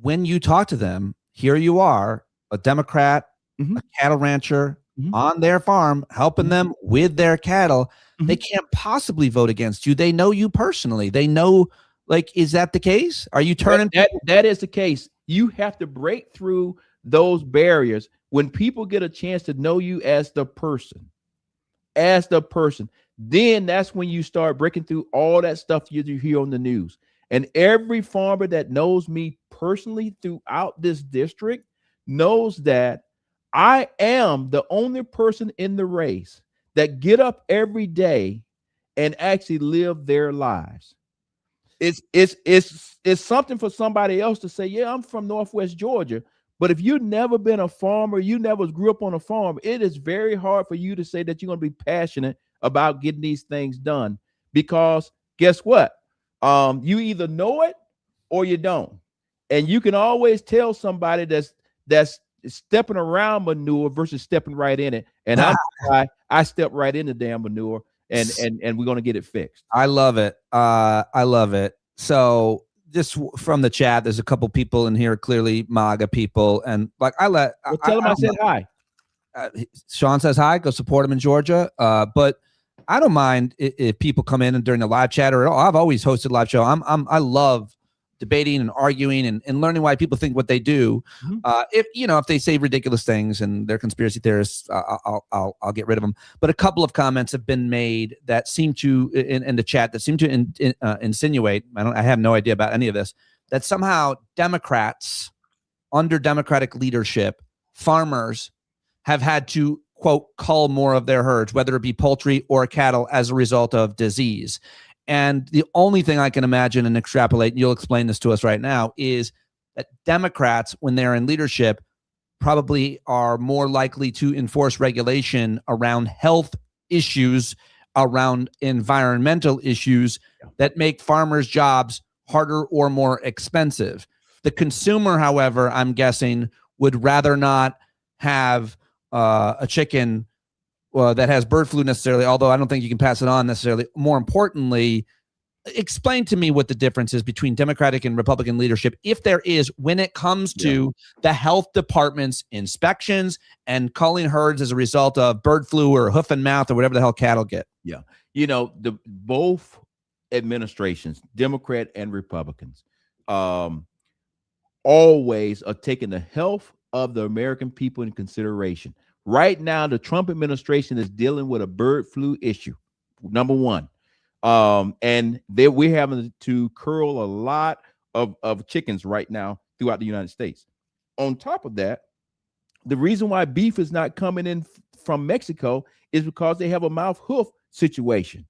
When you talk to them, here you are, a Democrat, a cattle rancher on their farm, helping them with their cattle. They can't possibly vote against you. They know you personally. They know, like, is that the case? Are you turning? That is the case. You have to break through those barriers. When people get a chance to know you as the person, then that's when you start breaking through all that stuff you hear on the news. And every farmer that knows me personally throughout this district knows that I am the only person in the race that get up every day and actually live their lives. It's something for somebody else to say, yeah, I'm from Northwest Georgia. But if you've never been a farmer, you never grew up on a farm, it is very hard for you to say that you're going to be passionate about getting these things done. Because guess what? You either know it or you don't. And you can always tell somebody that's stepping around manure versus stepping right in it. And I step right in the damn manure, and we're going to get it fixed. I love it. I love it. So just from the chat, there's a couple people in here, clearly MAGA people. And like, tell them I said hi. Shawn says hi, go support him in Georgia. But I don't mind if people come in and during the live chat or at all. I've always hosted live show. I love debating and arguing and learning why people think what they do. If they say ridiculous things and they're conspiracy theorists, I'll get rid of them. But a couple of comments have been made that seem to in the chat that seem to insinuate, I have no idea about any of this, that somehow Democrats under Democratic leadership, farmers have had to, quote, cull more of their herds, whether it be poultry or cattle, as a result of disease. And the only thing I can imagine and extrapolate, and you'll explain this to us right now, is that Democrats, when they're in leadership, probably are more likely to enforce regulation around health issues around environmental issues that make farmers' jobs harder or more expensive. The consumer, however, I'm guessing, would rather not have a chicken that has bird flu necessarily, although I don't think you can pass it on necessarily. More importantly, explain to me what the difference is between Democratic and Republican leadership, if there is, when it comes to the health department's inspections and culling herds as a result of bird flu or hoof and mouth or whatever the hell cattle get. Yeah. You know, both administrations, Democrat and Republicans, always are taking the health of the American people in consideration. Right now, the Trump administration is dealing with a bird flu issue, number one. And we're having to curl a lot of chickens right now throughout the United States. On top of that, the reason why beef is not coming in from Mexico is because they have a mouth hoof situation.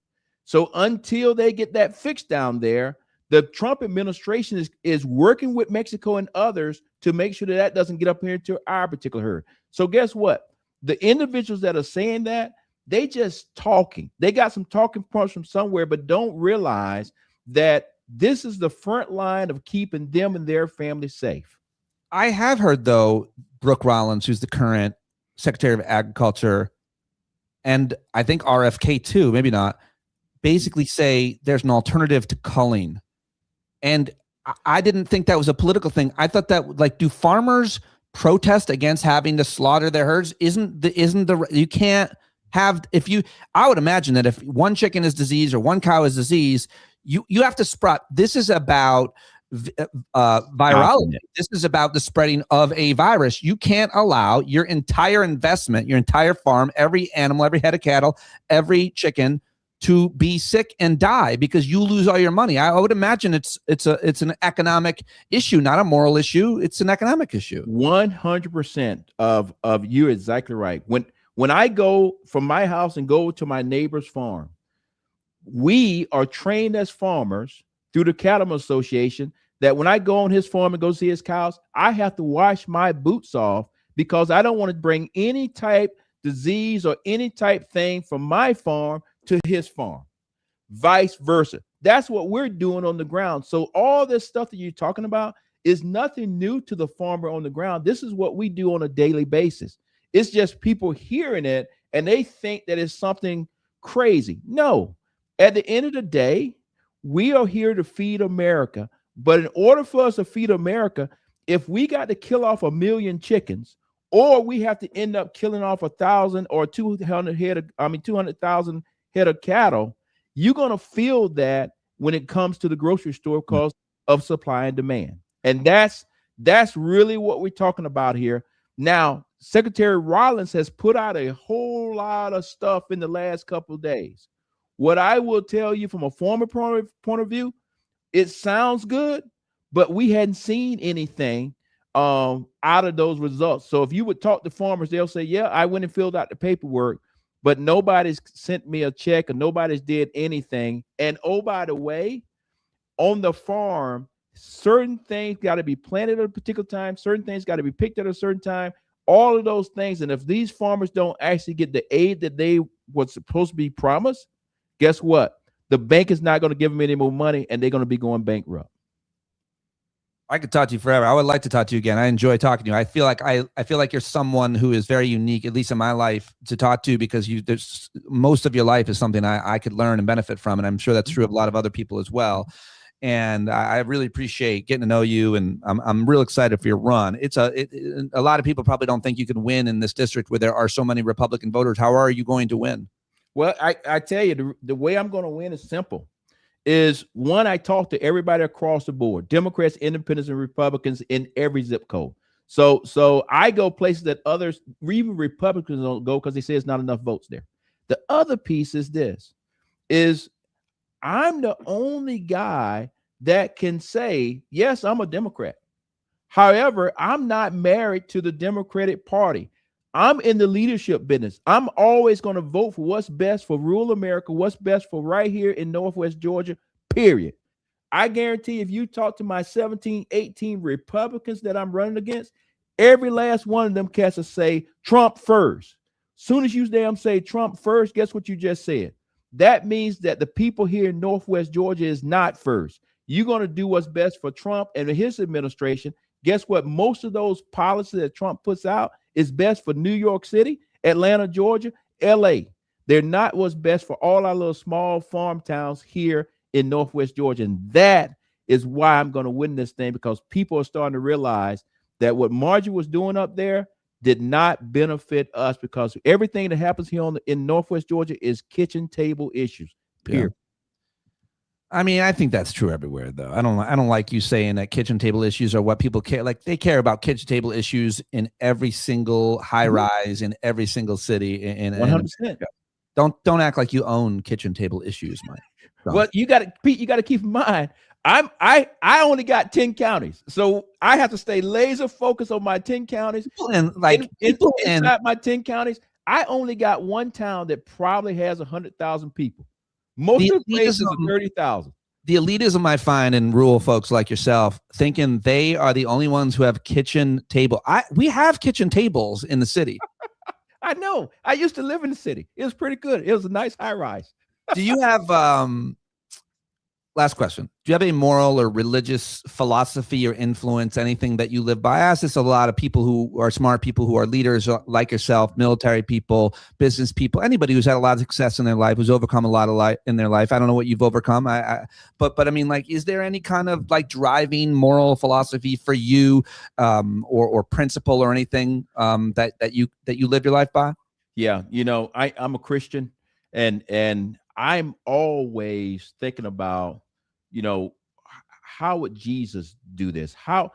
So until they get that fixed down there, the Trump administration is working with Mexico and others to make sure that doesn't get up here to our particular herd. So guess what? The individuals that are saying that, they just talking. They got some talking points from somewhere, but don't realize that this is the front line of keeping them and their family safe. I have heard, though, Brooke Rollins, who's the current Secretary of Agriculture, and I think RFK too, maybe not, basically say there's an alternative to culling. And I didn't think that was a political thing. I thought that, like, do farmers protest against having to slaughter their herds? You can't have, I would imagine that if one chicken is diseased or one cow is diseased, you have to sprout. This is about virology. This is about the spreading of a virus. You can't allow your entire investment, your entire farm, every animal, every head of cattle, every chicken to be sick and die because you lose all your money. I would imagine it's an economic issue, not a moral issue. It's an economic issue. 100% of you're exactly right. When I go from my house and go to my neighbor's farm, we are trained as farmers through the Cattlemen Association that when I go on his farm and go see his cows, I have to wash my boots off because I don't want to bring any type disease or any type thing from my farm to his farm, vice versa. That's what we're doing on the ground. So all this stuff that you're talking about is nothing new to the farmer on the ground. This is what we do on a daily basis. It's just people hearing it and they think that it's something crazy. No, at the end of the day, we are here to feed America. But in order for us to feed America, if we got to kill off 1 million chickens, or we have to end up killing off 1,000 or 200,000 head of cattle, you're going to feel that when it comes to the grocery store because of supply and demand. And that's really what we're talking about here. Now, Secretary Rollins has put out a whole lot of stuff in the last couple of days. What I will tell you from a farmer point of view, it sounds good, but we hadn't seen anything out of those results. So if you would talk to farmers, they'll say, yeah, I went and filled out the paperwork, but nobody's sent me a check or nobody's did anything. And oh, by the way, on the farm, certain things got to be planted at a particular time. Certain things got to be picked at a certain time. All of those things. And if these farmers don't actually get the aid that they were supposed to be promised, guess what? The bank is not going to give them any more money and they're going to be going bankrupt. I could talk to you forever. I would like to talk to you again. I enjoy talking to you. I feel like you're someone who is very unique, at least in my life, to talk to because there's most of your life is something I could learn and benefit from. And I'm sure that's true of a lot of other people as well. And I really appreciate getting to know you. And I'm real excited for your run. A lot of people probably don't think you can win in this district where there are so many Republican voters. How are you going to win? Well, I tell you, the way I'm going to win is simple. Is one, I talk to everybody across the board, Democrats, Independents, and Republicans in every zip code. So I go places that others, even Republicans, don't go because they say it's not enough votes there. The other piece is this, is I'm the only guy that can say, yes, I'm a Democrat. However, I'm not married to the Democratic Party. I'm in the leadership business. I'm always going to vote for what's best for rural America, what's best for right here in Northwest Georgia, period. I guarantee if you talk to my 17, 18 Republicans that I'm running against, every last one of them cats will say Trump first. Soon as you damn say Trump first, guess what you just said? that means that the people here in Northwest Georgia is not first. You're going to do what's best for Trump and his administration. Guess what? Most of those policies that Trump puts out is best for New York City, Atlanta, Georgia, LA. They're not what's best for all our little small farm towns here in Northwest Georgia. And that is why I'm going to win this thing, because people are starting to realize that what Marjorie was doing up there did not benefit us, because everything that happens here in Northwest Georgia is kitchen table issues. Period. Yeah. I mean, I think that's true everywhere, though. I don't like you saying that kitchen table issues are what people care. Like, they care about kitchen table issues in every single high rise in every single city. In 100%. Don't act like you own kitchen table issues, Mike. Well, you got to keep in mind, I only got 10 counties, so I have to stay laser focused on my 10 counties. And like inside my 10 counties, I only got one town that probably has 100,000 people. Most of the places are 30,000. The elitism I find in rural folks like yourself, thinking they are the only ones who have kitchen table. We have kitchen tables in the city. I know. I used to live in the city. It was pretty good. It was a nice high rise. Do you have last question? Do you have a moral or religious philosophy or influence, anything that you live by? I ask this a lot of people who are smart, people who are leaders like yourself, military people, business people, anybody who's had a lot of success in their life, who's overcome a lot of in their life. I don't know what you've overcome. But I mean, like, is there any kind of like driving moral philosophy for you, or principle or anything that you live your life by? Yeah, I'm a Christian, and I'm always thinking about, how would Jesus do this? How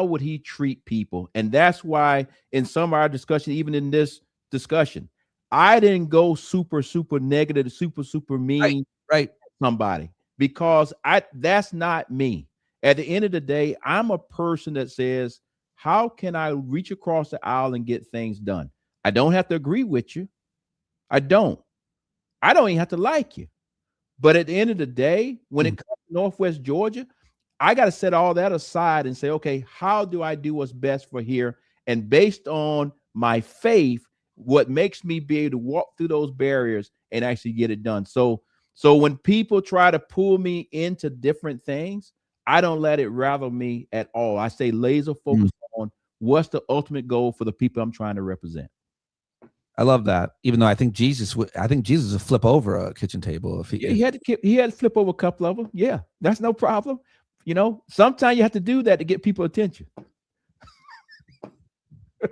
would he treat people? And that's why in some of our discussion, even in this discussion, I didn't go super negative, super mean, right. Somebody, because that's not me. At the end of the day, I'm a person that says, how can I reach across the aisle and get things done? I don't have to agree with you. I don't even have to like you. But at the end of the day, when it comes to Northwest Georgia, I got to set all that aside and say, okay, how do I do what's best for here? And based on my faith, what makes me be able to walk through those barriers and actually get it done. So when people try to pull me into different things, I don't let it rattle me at all. I stay laser focused on what's the ultimate goal for the people I'm trying to represent. I love that. Even though I think Jesus would flip over a kitchen table if he had to flip over a couple of them. Yeah, that's no problem. Sometimes you have to do that to get people attention.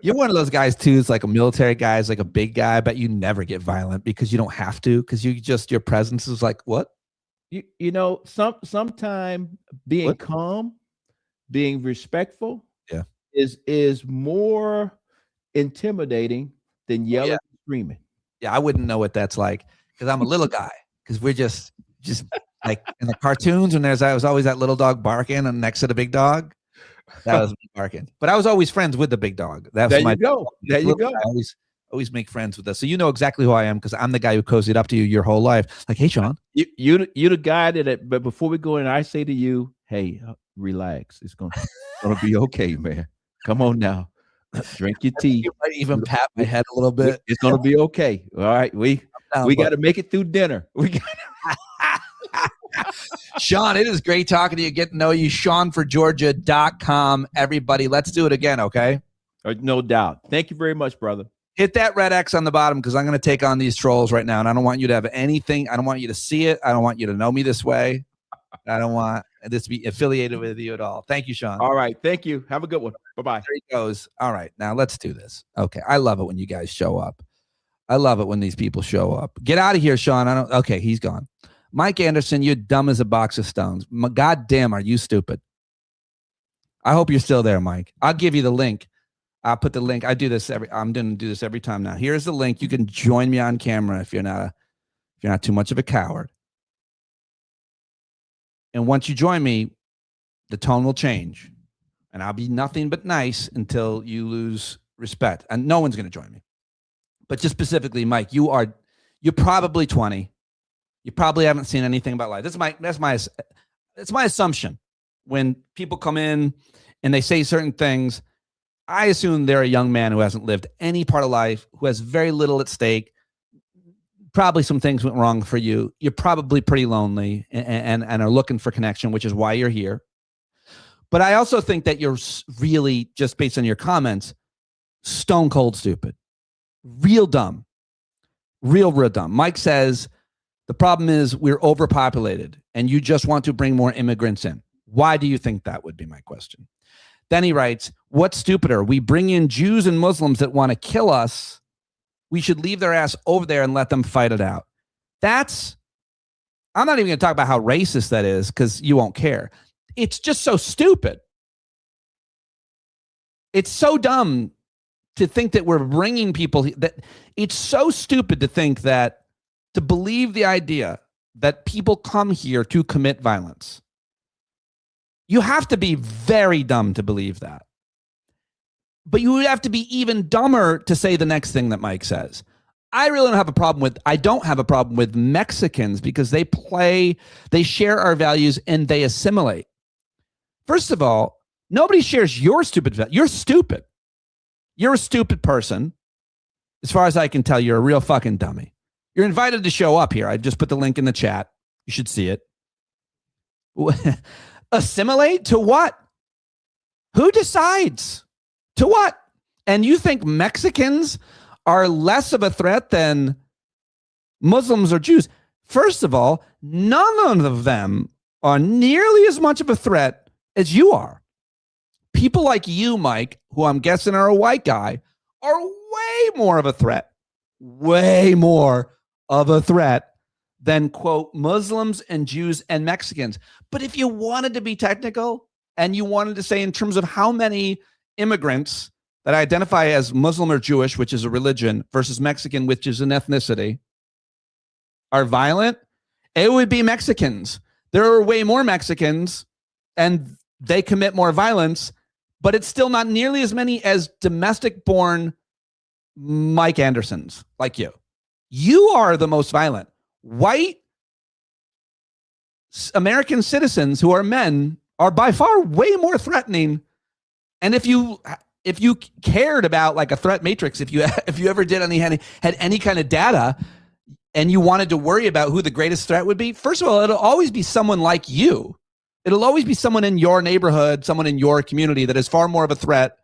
You're one of those guys too. It's like a military guy, is like a big guy, but you never get violent because you don't have to. Because your presence is like what? Sometimes being calm, being respectful, is more intimidating than yelling and screaming. Yeah, I wouldn't know what that's like because I'm a little guy. Because we're just like in the cartoons when I was always that little dog barking and next to the big dog. That was me barking. But I was always friends with the big dog. That was There you go. I always make friends with us. So you know exactly who I am because I'm the guy who cozied up to you your whole life. Like, hey, Shawn. You're the guy that. But before we go in, I say to you, hey, relax. It's gonna be okay, man. Come on now. Drink your tea. You might even pat my head a little bit. It's gonna be okay. All right. We got to make it through dinner. We got. Shawn, it is great talking to you. Get to know you. ShawnForGeorgia.com. Everybody, let's do it again, okay? No doubt. Thank you very much, brother. Hit that red X on the bottom because I'm going to take on these trolls right now, and I don't want you to have anything. I don't want you to see it. I don't want you to know me this way. I don't want this to be affiliated with you at all. Thank you, Shawn. All right. Thank you. Have a good one. Bye-bye. There he goes. All right. Now let's do this. Okay. I love it when you guys show up. I love it when these people show up. Get out of here, Shawn. Okay, he's gone. Mike Anderson, you're dumb as a box of stones. God damn, are you stupid? I hope you're still there, Mike. I'll give you the link. I'll put the link. I'm going to do this every time now. Here's the link. You can join me on camera if you're not too much of a coward. And once you join me, the tone will change. And I'll be nothing but nice until you lose respect. And no one's going to join me. But just specifically, Mike, you're probably 20. You probably haven't seen anything about life. That's my assumption. When people come in and they say certain things, I assume they're a young man who hasn't lived any part of life, who has very little at stake, probably some things went wrong for you. You're probably pretty lonely and are looking for connection, which is why you're here. But I also think that you're really, just based on your comments, stone cold stupid, real dumb, real dumb. Mike says, the problem is we're overpopulated and you just want to bring more immigrants in. Why do you think that would be my question? Then he writes, what's stupider? We bring in Jews and Muslims that want to kill us. We should leave their ass over there and let them fight it out. I'm not even going to talk about how racist that is because you won't care. It's just so stupid. It's so dumb to think that we're bringing people, that it's so stupid to think that, to believe the idea that people come here to commit violence. You have to be very dumb to believe that. But you would have to be even dumber to say the next thing that Mike says. I don't have a problem with Mexicans because they share our values and they assimilate. First of all, nobody shares your stupid value. You're stupid. You're a stupid person. As far as I can tell, you're a real fucking dummy. You're invited to show up here. I just put the link in the chat. You should see it. Assimilate to what? Who decides? To what? And you think Mexicans are less of a threat than Muslims or Jews? First of all, none of them are nearly as much of a threat as you are. People like you, Mike, who I'm guessing are a white guy, are way more of a threat. Way more of a threat than, quote, Muslims and Jews and Mexicans. But if you wanted to be technical and you wanted to say in terms of how many immigrants that identify as Muslim or Jewish, which is a religion, versus Mexican, which is an ethnicity, are violent, it would be Mexicans. There are way more Mexicans and they commit more violence, but it's still not nearly as many as domestic-born Mike Andersons like you. You are the most violent. White American citizens who are men are by far way more threatening. And if you cared about like a threat matrix, if you ever had any kind of data and you wanted to worry about who the greatest threat would be, first of all, it'll always be someone like you. It'll always be someone in your neighborhood, someone in your community that is far more of a threat.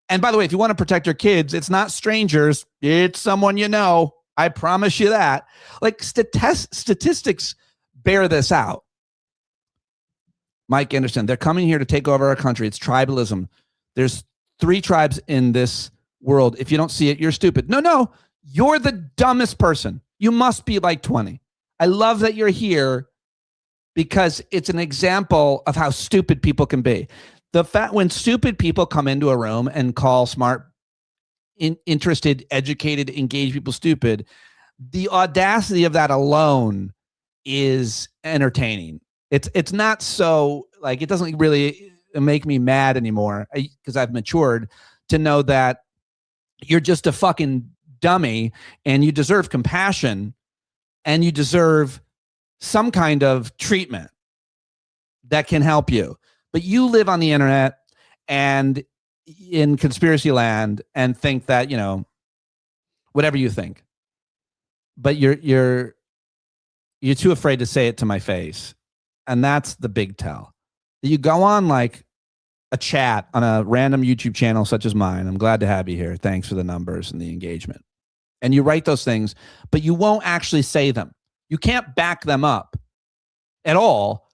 And by the way, if you want to protect your kids, it's not strangers. It's someone you know. I promise you that. Like statistics bear this out. Mike Anderson, they're coming here to take over our country. It's tribalism. There's 3 tribes in this world. If you don't see it, you're stupid. No, you're the dumbest person. You must be like 20. I love that you're here because it's an example of how stupid people can be. The fact when stupid people come into a room and call smart, interested, educated, engaged people stupid, the audacity of that alone is entertaining. It's not so, like, it doesn't really make me mad anymore because I've matured to know that you're just a fucking dummy and you deserve compassion and you deserve some kind of treatment that can help you. But you live on the internet and in conspiracy land and think that, whatever you think, but you're too afraid to say it to my face. And that's the big tell. You go on like a chat on a random YouTube channel such as mine. I'm glad to have you here. Thanks for the numbers and the engagement. And you write those things, but you won't actually say them. You can't back them up at all.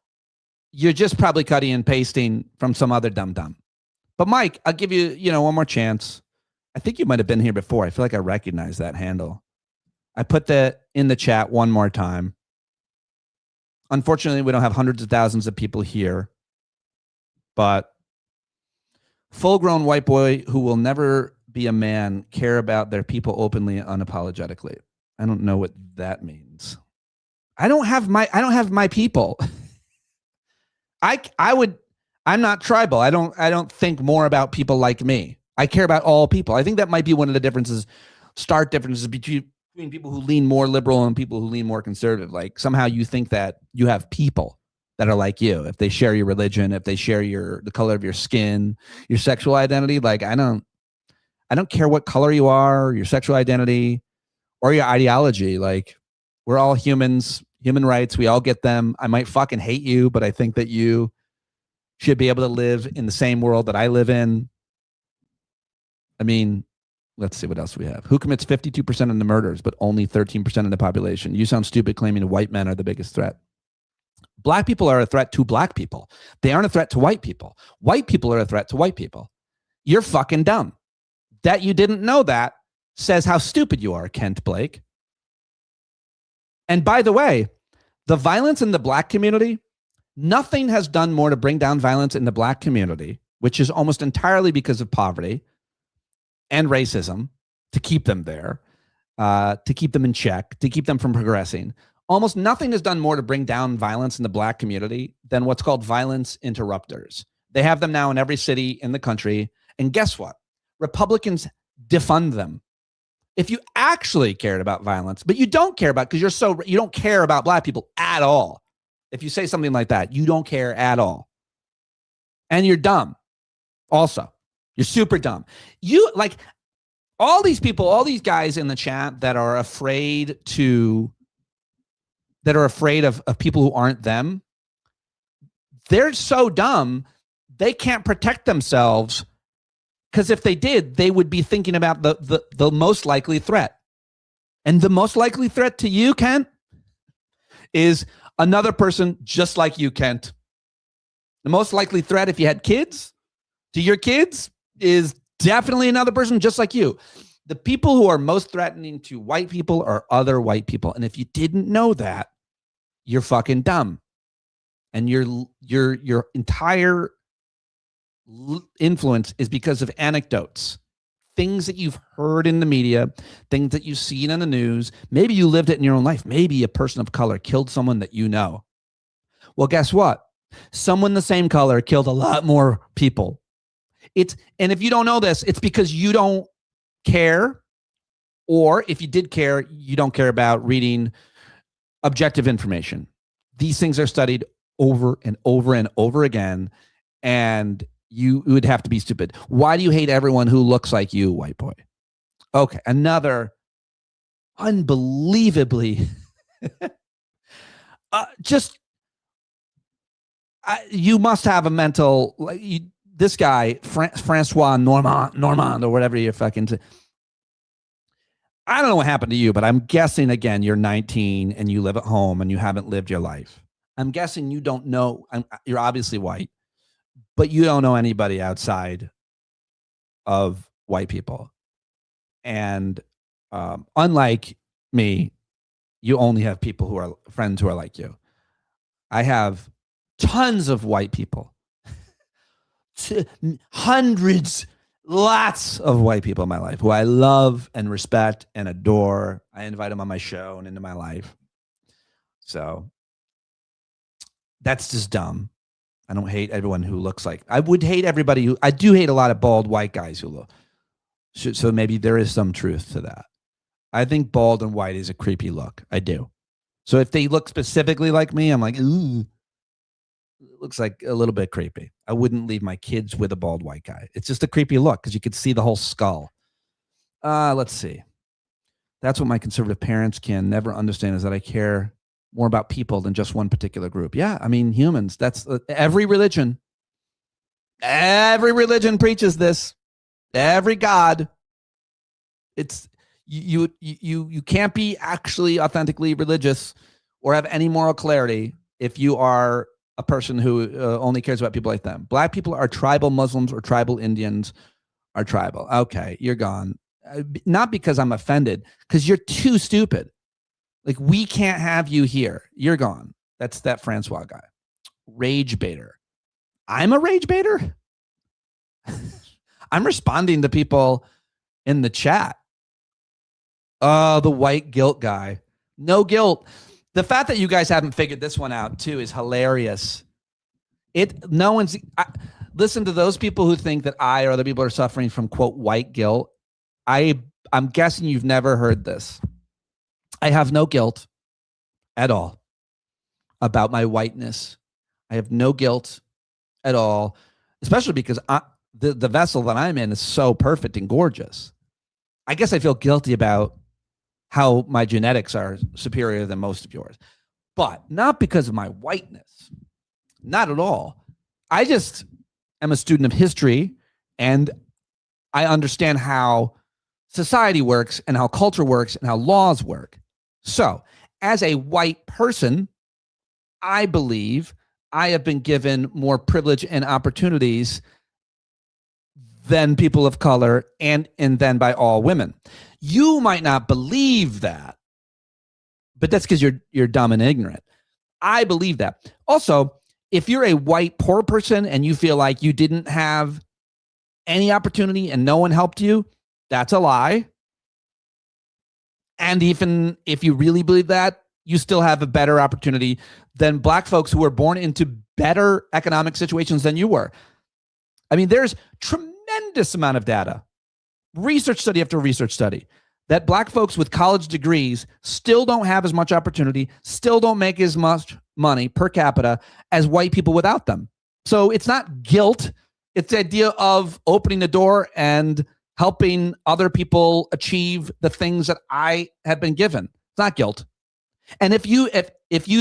You're just probably cutting and pasting from some other dum-dum. But Mike, I'll give you, one more chance. I think you might have been here before. I feel like I recognize that handle. I put that in the chat one more time. Unfortunately, we don't have hundreds of thousands of people here, but full-grown white boy who will never be a man care about their people openly, unapologetically. I don't know what that means. I don't have my people. I'm not tribal. I don't think more about people like me. I care about all people. I think that might be one of the stark differences between people who lean more liberal and people who lean more conservative. Like somehow you think that you have people that are like you. If they share your religion, if they share the color of your skin, your sexual identity, like I don't care what color you are, your sexual identity, or your ideology. Like, we're all humans, human rights. We all get them. I might fucking hate you, but I think that you should be able to live in the same world that I live in. I mean, let's see what else we have. Who commits 52% of the murders, but only 13% of the population? You sound stupid claiming white men are the biggest threat. Black people are a threat to black people. They aren't a threat to white people. White people are a threat to white people. You're fucking dumb. That you didn't know that says how stupid you are, Kent Blake. And by the way, the violence in the black community, nothing has done more to bring down violence in the black community, which is almost entirely because of poverty and racism, to keep them there, to keep them in check, to keep them from progressing. Almost nothing has done more to bring down violence in the black community than what's called violence interrupters. They have them now in every city in the country. And guess what? Republicans defund them. If you actually cared about violence, but you don't care about, because you don't care about black people at all. If you say something like that, you don't care at all. And you're dumb. Also, you're super dumb. You like all these people, all these guys in the chat that are afraid of people who aren't them. They're so dumb, they can't protect themselves. Because if they did, they would be thinking about the most likely threat. And the most likely threat to you, Kent, is another person just like you, Kent. The most likely threat, if you had kids, to your kids is definitely another person just like you. The people who are most threatening to white people are other white people. And if you didn't know that, you're fucking dumb. And your entire influence is because of anecdotes, things that you've heard in the media, things that you've seen on the news. Maybe you lived it in your own life. Maybe a person of color killed someone that you know. Well, guess what? Someone the same color killed a lot more people. And if you don't know this, it's because you don't care, or if you did care, you don't care about reading objective information. These things are studied over and over and over again, and you would have to be stupid. Why do you hate everyone who looks like you, white boy? Okay, another unbelievably you must have a mental, this guy, Francois Normand, or whatever you're fucking. I don't know what happened to you, but I'm guessing, again, you're 19 and you live at home and you haven't lived your life. I'm guessing you don't know. You're obviously white, but you don't know anybody outside of white people. And unlike me, you only have people who are friends who are like you. I have tons of white people. Hundreds, lots of white people in my life who I love and respect and adore. I invite them on my show and into my life. So that's just dumb. I don't hate everyone who looks like. I would hate everybody who. I do hate a lot of bald white guys who look. So maybe there is some truth to that. I think bald and white is a creepy look. I do. So if they look specifically like me, I'm like, ooh. It looks like a little bit creepy. I wouldn't leave my kids with a bald white guy. It's just a creepy look because you could see the whole skull. Let's see. That's what my conservative parents can never understand, is that I care more about people than just one particular group. Yeah, I mean, humans. That's every religion. Every religion preaches this. Every God. It's you can't be actually authentically religious or have any moral clarity if you are a person who only cares about people like them. Black people are tribal Muslims, or tribal Indians are tribal. Okay, you're gone. Not because I'm offended, because you're too stupid. Like, we can't have you here. You're gone. That's that Francois guy. Rage baiter. I'm a rage baiter? I'm responding to people in the chat. Oh, the white guilt guy. No guilt. The fact that you guys haven't figured this one out too is hilarious. Listen to those people who think that I or other people are suffering from, quote, white guilt. I'm guessing you've never heard this. I have no guilt at all about my whiteness. I have no guilt at all, especially because the vessel that I'm in is so perfect and gorgeous. I guess I feel guilty about how my genetics are superior than most of yours, but not because of my whiteness. Not at all. I just am a student of history, and I understand how society works and how culture works and how laws work. So, as a white person, I believe I have been given more privilege and opportunities than people of color and then by all women. You might not believe that, but that's because you're dumb and ignorant. I believe that. Also, if you're a white poor person and you feel like you didn't have any opportunity and no one helped you, that's a lie. And even if you really believe that, you still have a better opportunity than black folks who were born into better economic situations than you were. I mean, there's tremendous amount of data, research study after research study, that black folks with college degrees still don't have as much opportunity, still don't make as much money per capita as white people without them. So it's not guilt. It's the idea of opening the door and helping other people achieve the things that I have been given. It's not guilt. And if you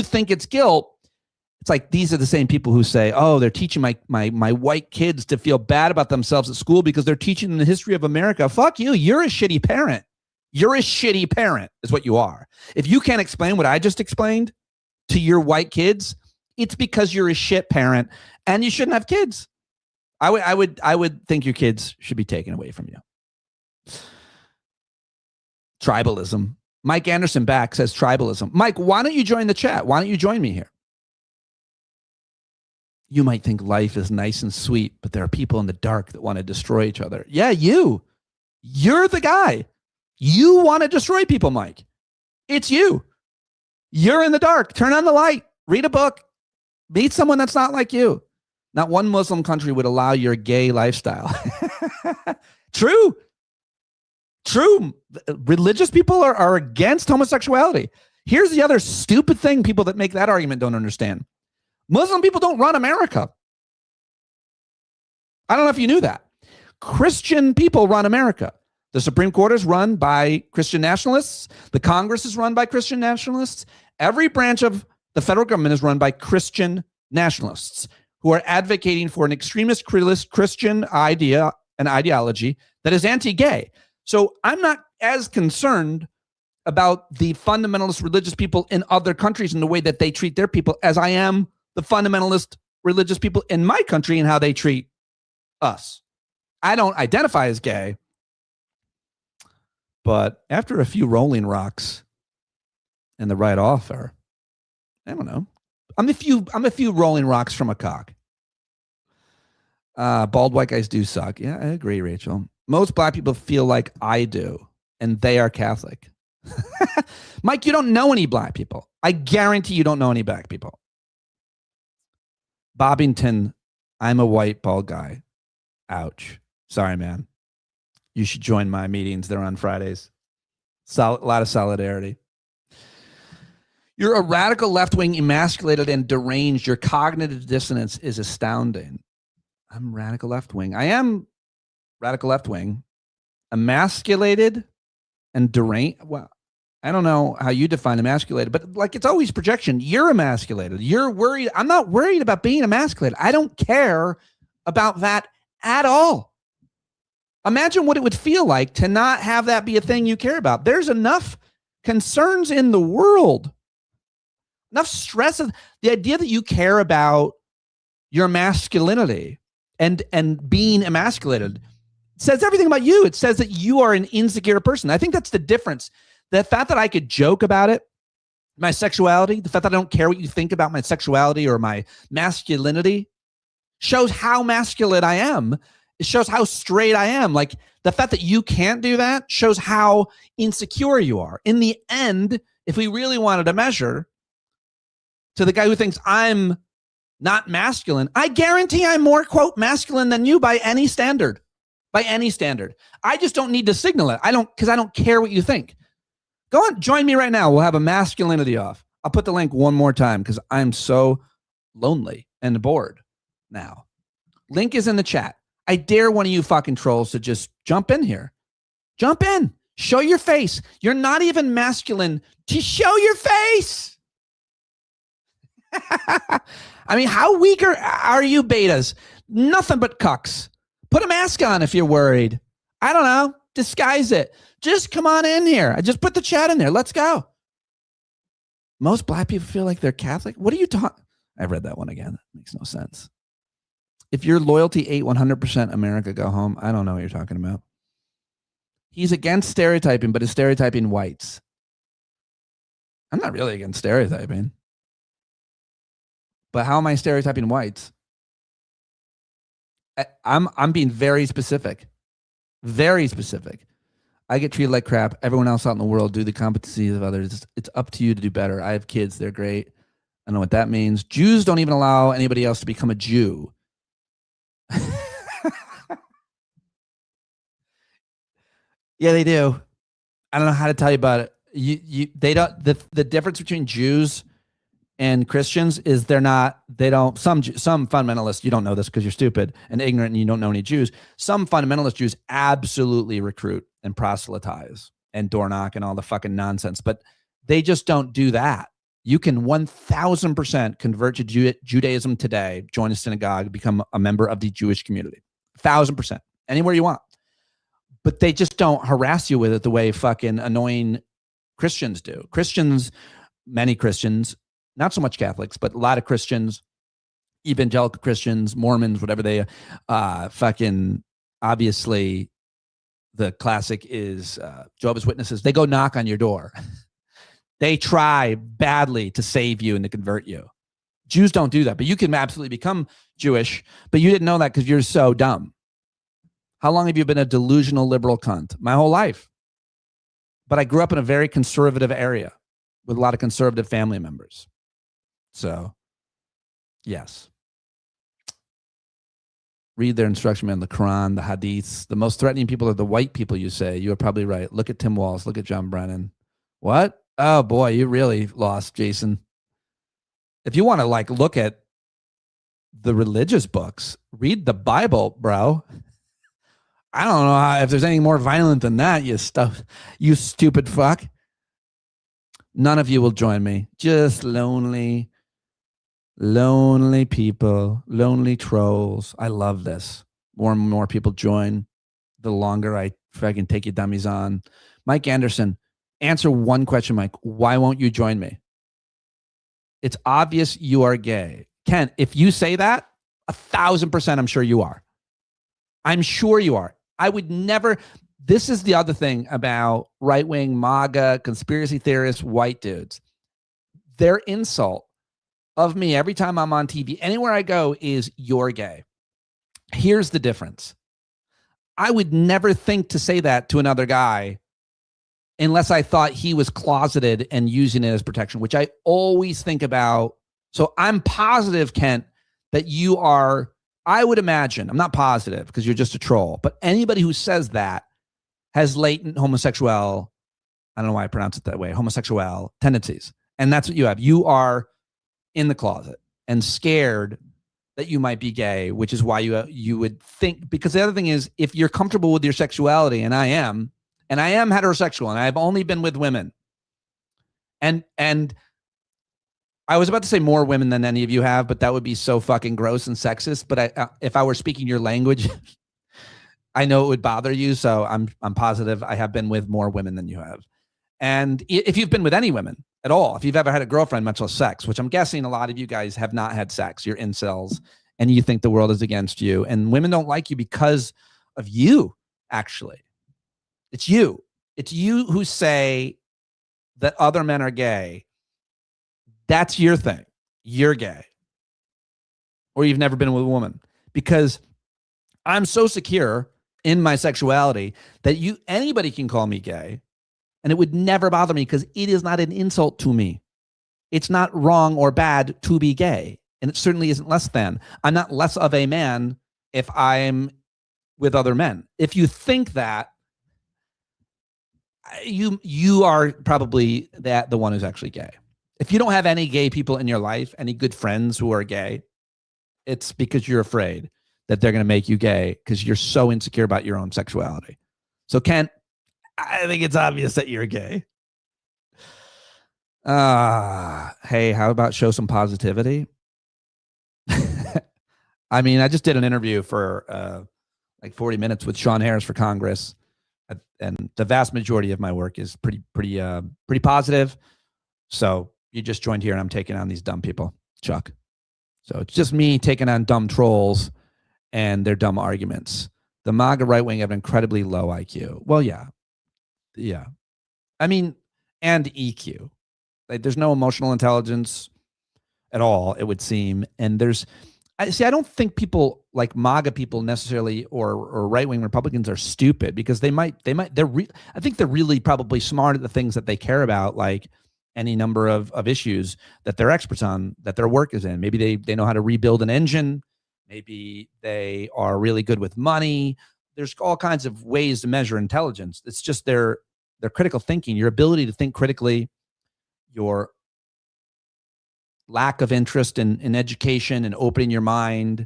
think it's guilt, it's like these are the same people who say, oh, they're teaching my white kids to feel bad about themselves at school because they're teaching them the history of America. Fuck you. You're a shitty parent. You're a shitty parent is what you are. If you can't explain what I just explained to your white kids, it's because you're a shit parent and you shouldn't have kids. I would think your kids should be taken away from you. Tribalism. Mike Anderson back says tribalism. Mike, why don't you join the chat? Why don't you join me here? You might think life is nice and sweet, but there are people in the dark that want to destroy each other. Yeah, you're the guy. You want to destroy people, Mike. It's you. You're in the dark. Turn on the light. Read a book. Meet someone that's not like you. Not one Muslim country would allow your gay lifestyle. True. Religious people are against homosexuality. Here's the other stupid thing people that make that argument don't understand. Muslim people don't run America. I don't know if you knew that. Christian people run America. The Supreme Court is run by Christian nationalists. The Congress is run by Christian nationalists. Every branch of the federal government is run by Christian nationalists who are advocating for an extremist Christian idea and ideology that is anti-gay. So I'm not as concerned about the fundamentalist religious people in other countries and the way that they treat their people as I am the fundamentalist religious people in my country and how they treat us. I don't identify as gay, but after a few Rolling Rocks and the right offer, I don't know. I'm a few Rolling Rocks from a cock. Bald white guys do suck. Yeah, I agree, Rachel. Most black people feel like I do, and they are Catholic. Mike, you don't know any black people. I guarantee you don't know any black people. Bobbington, I'm a white bald guy. Ouch. Sorry, man. You should join my meetings. They're on Fridays. A lot of solidarity. You're a radical left-wing, emasculated, and deranged. Your cognitive dissonance is astounding. I'm radical left-wing. I am radical left-wing, emasculated, and deranged. Well, I don't know how you define emasculated, but like it's always projection. You're emasculated. You're worried. I'm not worried about being emasculated. I don't care about that at all. Imagine what it would feel like to not have that be a thing you care about. There's enough concerns in the world, enough stress. The idea that you care about your masculinity and being emasculated says everything about you. It says that you are an insecure person. I think that's the difference. The fact that I could joke about it, my sexuality, the fact that I don't care what you think about my sexuality or my masculinity shows how masculine I am. It shows how straight I am. Like the fact that you can't do that shows how insecure you are. In the end, if we really wanted to measure to the guy who thinks I'm not masculine, I guarantee I'm more, quote, masculine than you by any standard. By any standard. I just don't need to signal it. Because I don't care what you think. Go on, join me right now. We'll have a masculinity off. I'll put the link one more time because I'm so lonely and bored now. Link is in the chat. I dare one of you fucking trolls to just jump in here. Jump in. Show your face. You're not even masculine to show your face. I mean, how weak are you betas? Nothing but cucks. Put a mask on if you're worried. I don't know. Disguise it. Just come on in here. I just put the chat in there. Let's go. Most black people feel like they're Catholic. What are you talking? I read that one again. That makes no sense. If your loyalty ate 100% America, go home. I don't know what you're talking about. He's against stereotyping, but is stereotyping whites. I'm not really against stereotyping. But how am I stereotyping whites? I'm being very specific. Very specific. I get treated like crap. Everyone else out in the world do the competencies of others. It's up to you to do better. I have kids. They're great. I know what that means. Jews don't even allow anybody else to become a Jew. Yeah, they do. I don't know how to tell you about it. They don't. The difference between Jews and Christians is they don't. Some fundamentalists, you don't know this because you're stupid and ignorant and you don't know any Jews. Some fundamentalist Jews absolutely recruit and proselytize and door knock and all the fucking nonsense, but they just don't do that. You can 1000% convert to Judaism today, join a synagogue, become a member of the Jewish community. 1000%, anywhere you want. But they just don't harass you with it the way fucking annoying Christians do. Christians, many Christians, not so much Catholics, but a lot of Christians, evangelical Christians, Mormons, whatever they fucking, obviously the classic is Jehovah's Witnesses. They go knock on your door. They try badly to save you and to convert you. Jews don't do that, but you can absolutely become Jewish, but you didn't know that because you're so dumb. How long have you been a delusional liberal cunt? My whole life. But I grew up in a very conservative area with a lot of conservative family members. So, yes. Read their instruction manual, the Quran, the Hadiths. The most threatening people are the white people, you say. You are probably right. Look at Tim Walz. Look at John Brennan. What? Oh, boy, you really lost, Jason. If you want to look at the religious books, read the Bible, bro. I don't know if there's anything more violent than that, you stupid fuck. None of you will join me. Just lonely people, lonely trolls. I love this. More and more people join, the longer I fucking take you dummies on. Mike Anderson, answer one question, Mike. Why won't you join me? It's obvious you are gay. Ken, if you say that, 1000% I'm sure you are. I'm sure you are. I would never. This is the other thing about right-wing MAGA, conspiracy theorists, white dudes. Their insult of me every time I'm on TV, anywhere I go, is you're gay. Here's the difference. I would never think to say that to another guy unless I thought he was closeted and using it as protection, which I always think about. So I'm positive, Kent, that you are. I would imagine, I'm not positive because you're just a troll, but anybody who says that has latent homosexual, I don't know why I pronounce it that way, homosexual tendencies. And that's what you have. You are in the closet and scared that you might be gay, which is why you would think, because the other thing is, if you're comfortable with your sexuality, and I am heterosexual, and I've only been with women. And I was about to say more women than any of you have, but that would be so fucking gross and sexist. But if I were speaking your language, I know it would bother you. So I'm positive I have been with more women than you have. And if you've been with any women at all, if you've ever had a girlfriend, much less sex, which I'm guessing a lot of you guys have not had sex, you're incels, and you think the world is against you. And women don't like you because of you, actually. It's you. It's you who say that other men are gay. That's your thing. You're gay. Or you've never been with a woman. Because I'm so secure in my sexuality that anybody can call me gay, and it would never bother me because it is not an insult to me. It's not wrong or bad to be gay. And it certainly isn't less than. I'm not less of a man if I'm with other men. If you think that, you are probably the one who's actually gay. If you don't have any gay people in your life, any good friends who are gay, it's because you're afraid that they're going to make you gay because you're so insecure about your own sexuality. So Kent, I think it's obvious that you're gay. Hey, how about show some positivity? I mean, I just did an interview for like 40 minutes with Shawn Harris for Congress, and the vast majority of my work is pretty positive. So you just joined here, and I'm taking on these dumb people, Chuck. So it's just me taking on dumb trolls and their dumb arguments. The MAGA right wing have incredibly low IQ. Well, yeah. I mean, and EQ. Like, there's no emotional intelligence at all, it would seem. And I don't think people like MAGA people necessarily or right wing Republicans are stupid, because I think they're really probably smart at the things that they care about, like any number of issues that they're experts on, that their work is in. Maybe they know how to rebuild an engine. Maybe they are really good with money. There's all kinds of ways to measure intelligence. It's just their critical thinking, your ability to think critically, your lack of interest in education and opening your mind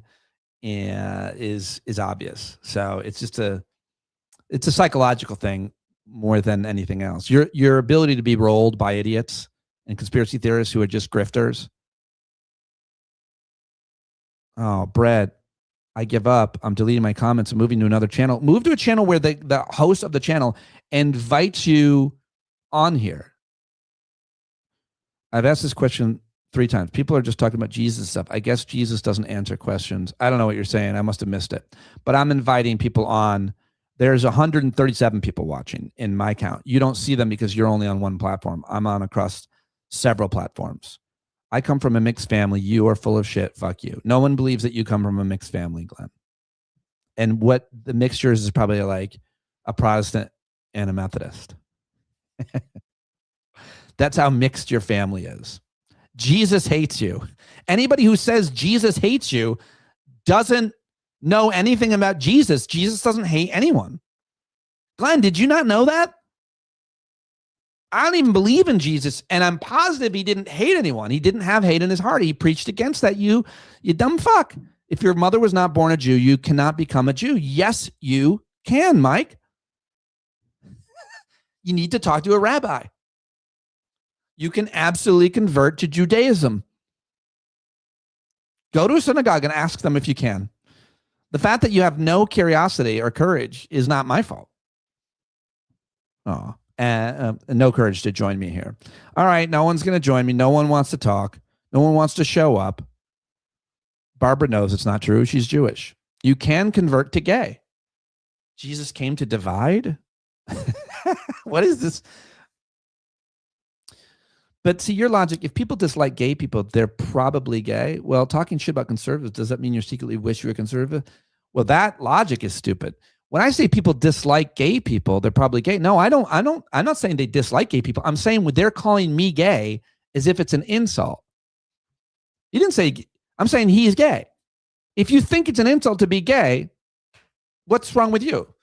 is obvious. So it's just a psychological thing more than anything else. Your ability to be rolled by idiots and conspiracy theorists who are just grifters. Oh, Brett, I give up. I'm deleting my comments and moving to another channel. Move to a channel where the host of the channel invites you on here. I've asked this question 3 times. People are just talking about Jesus stuff. I guess Jesus doesn't answer questions. I don't know what you're saying. I must have missed it. But I'm inviting people on. There's 137 people watching in my count. You don't see them because you're only on one platform. I'm on across several platforms. I come from a mixed family. You are full of shit. Fuck you. No one believes that you come from a mixed family, Glenn. And what the mixture is probably like a Protestant and a Methodist. That's how mixed your family is. Jesus hates you. Anybody who says Jesus hates you doesn't know anything about Jesus. Jesus doesn't hate anyone. Glenn, did you not know that? I don't even believe in Jesus, and I'm positive he didn't hate anyone. He didn't have hate in his heart. He preached against that. You dumb fuck. If your mother was not born a Jew, you cannot become a Jew. Yes, you can, Mike. You need to talk to a rabbi. You can absolutely convert to Judaism. Go to a synagogue and ask them if you can. The fact that you have no curiosity or courage is not my fault. Oh, and no courage to join me here. All right, no one's going to join me. No one wants to talk. No one wants to show up. Barbara knows it's not true. She's Jewish. You can convert to gay. Jesus came to divide? What is this? But see, your logic, if people dislike gay people, they're probably gay. Well, talking shit about conservatives, does that mean you secretly wish you were conservative? Well, that logic is stupid. When I say people dislike gay people, they're probably gay. No, I'm not saying they dislike gay people. I'm saying when they're calling me gay as if it's an insult. You didn't say, I'm saying he's gay. If you think it's an insult to be gay, what's wrong with you?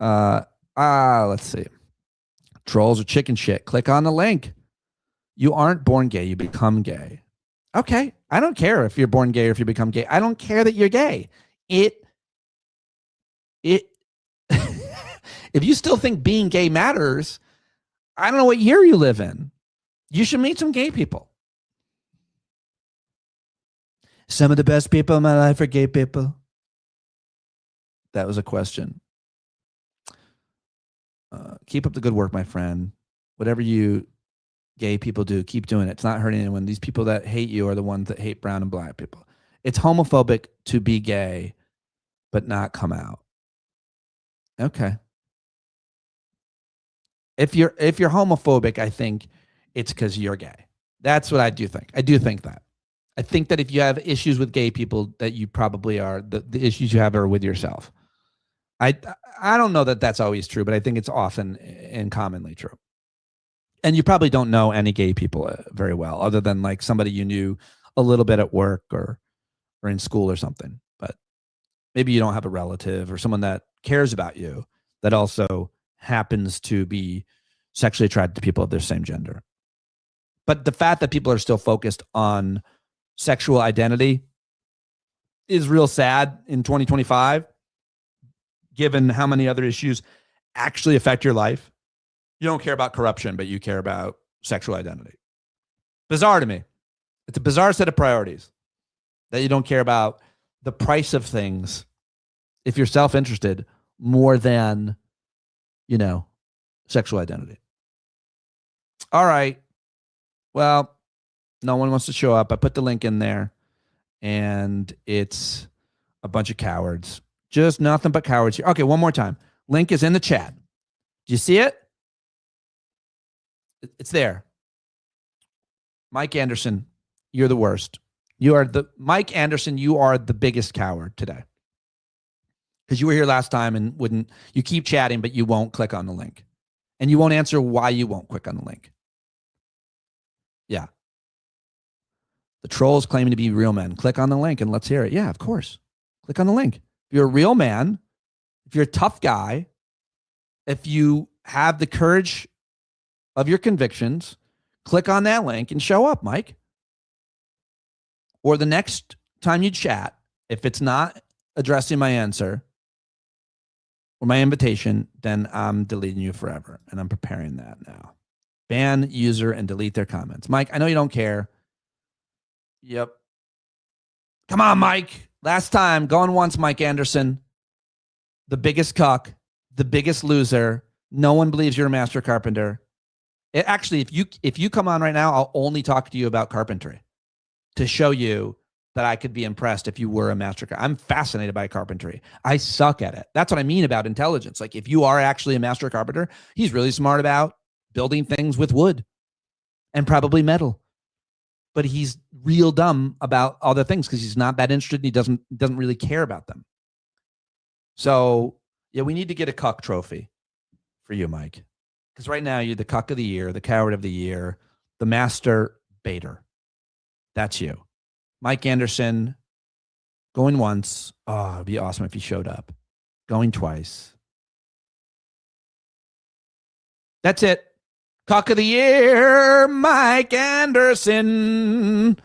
Let's see. Trolls are chicken shit. Click on the link. You aren't born gay. You become gay. Okay. I don't care if you're born gay or if you become gay. I don't care that you're gay. If you still think being gay matters, I don't know what year you live in. You should meet some gay people. Some of the best people in my life are gay people. That was a question. Keep up the good work, my friend. Whatever you gay people do, keep doing it. It's not hurting anyone. These people that hate you are the ones that hate brown and black people. It's homophobic to be gay, but not come out. Okay. If you're homophobic, I think it's because you're gay. That's what I do think. I do think that. I think that if you have issues with gay people, that you probably are, the issues you have are with yourself. I don't know that that's always true, but I think it's often and commonly true. And you probably don't know any gay people very well, other than like somebody you knew a little bit at work or in school or something. But maybe you don't have a relative or someone that cares about you that also happens to be sexually attracted to people of their same gender. But the fact that people are still focused on sexual identity is real sad in 2025. given how many other issues actually affect your life. You don't care about corruption, but you care about sexual identity. Bizarre to me. It's a bizarre set of priorities that you don't care about the price of things if you're self-interested more than, sexual identity. All right. Well, no one wants to show up. I put the link in there, and it's a bunch of cowards. Just nothing but cowards here. Okay, one more time. Link is in the chat. Do you see it? It's there. Mike Anderson, you're the worst. Mike Anderson, you are the biggest coward today. Because you were here last time and you keep chatting, but you won't click on the link. And you won't answer why you won't click on the link. Yeah. The trolls claiming to be real men. Click on the link and let's hear it. Yeah, of course. Click on the link. If you're a real man, if you're a tough guy, if you have the courage of your convictions, click on that link and show up, Mike. Or the next time you chat, if it's not addressing my answer or my invitation, then I'm deleting you forever. And I'm preparing that now. Ban user and delete their comments. Mike, I know you don't care. Yep. Come on, Mike. Last time, going once, Mike Anderson. The biggest cuck, the biggest loser. No one believes you're a master carpenter. Actually, if you come on right now, I'll only talk to you about carpentry to show you that I could be impressed if you were a master carpenter. I'm fascinated by carpentry. I suck at it. That's what I mean about intelligence. Like if you are actually a master carpenter, he's really smart about building things with wood and probably metal. But he's real dumb about other things because he's not that interested and he doesn't really care about them. So yeah, we need to get a cuck trophy for you, Mike. Because right now you're the cuck of the year, the coward of the year, the master baiter. That's you. Mike Anderson, going once. Oh, it'd be awesome if he showed up. Going twice. That's it. Cuck of the year, Mike Anderson.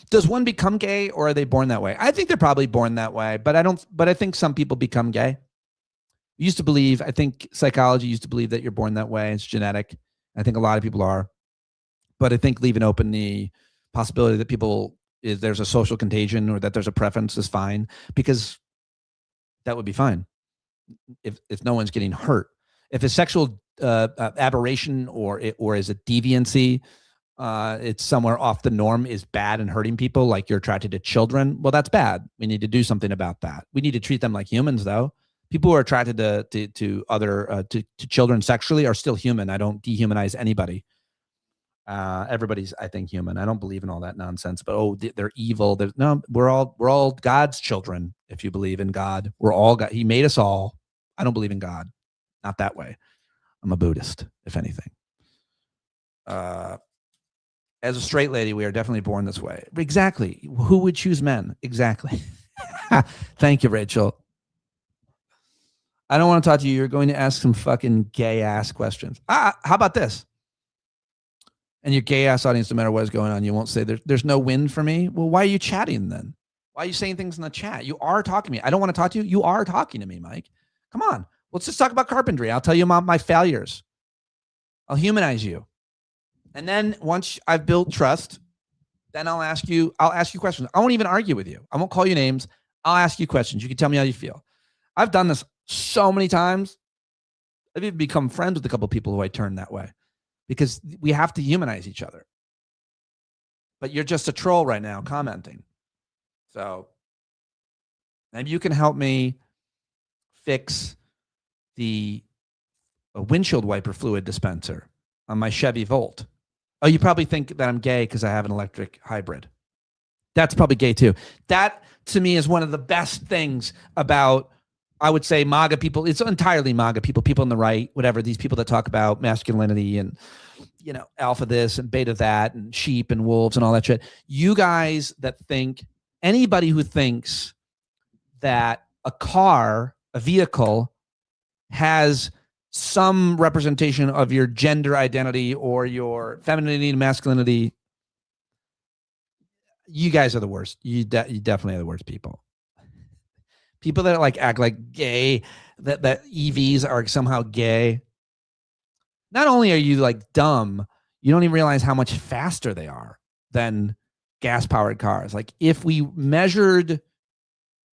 Does one become gay or are they born that way? I think they're probably born that way, but I think some people become gay. I think psychology used to believe that you're born that way. It's genetic. I think a lot of people are. But I think leaving open the possibility that there's a social contagion or that there's a preference is fine, because that would be fine if no one's getting hurt. If a sexual aberration or is a deviancy, it's somewhere off the norm, is bad and hurting people, like you're attracted to children, well, that's bad. We need to do something about that. We need to treat them like humans, though. People who are attracted to children sexually are still human. I don't dehumanize anybody. Everybody's, I think, human. I don't believe in all that nonsense. But they're evil. No, we're all God's children. If you believe in God, we're all God. He made us all. I don't believe in God, not that way. I'm a Buddhist, if anything. As a straight lady, we are definitely born this way. Exactly. Who would choose men? Exactly. Thank you, Rachel. I don't want to talk to you. You're going to ask some fucking gay ass questions. How about this? And your gay ass audience, no matter what is going on, you won't say there's no win for me. Well, why are you chatting then? Why are you saying things in the chat? You are talking to me. I don't want to talk to you. You are talking to me, Mike. Come on. Let's just talk about carpentry. I'll tell you about my failures. I'll humanize you. And then once I've built trust, then I'll ask you questions. I won't even argue with you. I won't call you names. I'll ask you questions. You can tell me how you feel. I've done this so many times. I've even become friends with a couple of people who I turned that way because we have to humanize each other. But you're just a troll right now commenting. So maybe you can help me fix the windshield wiper fluid dispenser on my Chevy Volt. Oh, you probably think that I'm gay because I have an electric hybrid. That's probably gay too. That to me is one of the best things about, I would say, MAGA people. It's entirely MAGA people on the right, whatever, these people that talk about masculinity and, alpha this and beta that and sheep and wolves and all that shit. You guys that think, anybody who thinks that a vehicle has some representation of your gender identity or your femininity and masculinity, you guys are the worst. You definitely are the worst people. People that like act like gay, that EVs are somehow gay. Not only are you like dumb, you don't even realize how much faster they are than gas-powered cars. Like if we measured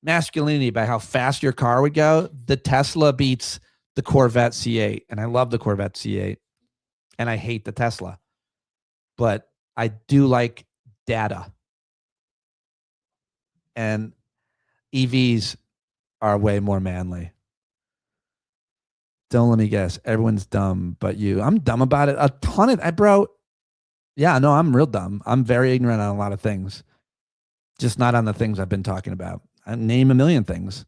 masculinity by how fast your car would go, the Tesla beats the Corvette C8. And I love the Corvette C8. And I hate the Tesla. But I do like data. And EVs are way more manly. Don't let me guess. Everyone's dumb but you. I'm dumb about it. A ton of, bro. Yeah, no, I'm real dumb. I'm very ignorant on a lot of things. Just not on the things I've been talking about. I name a million things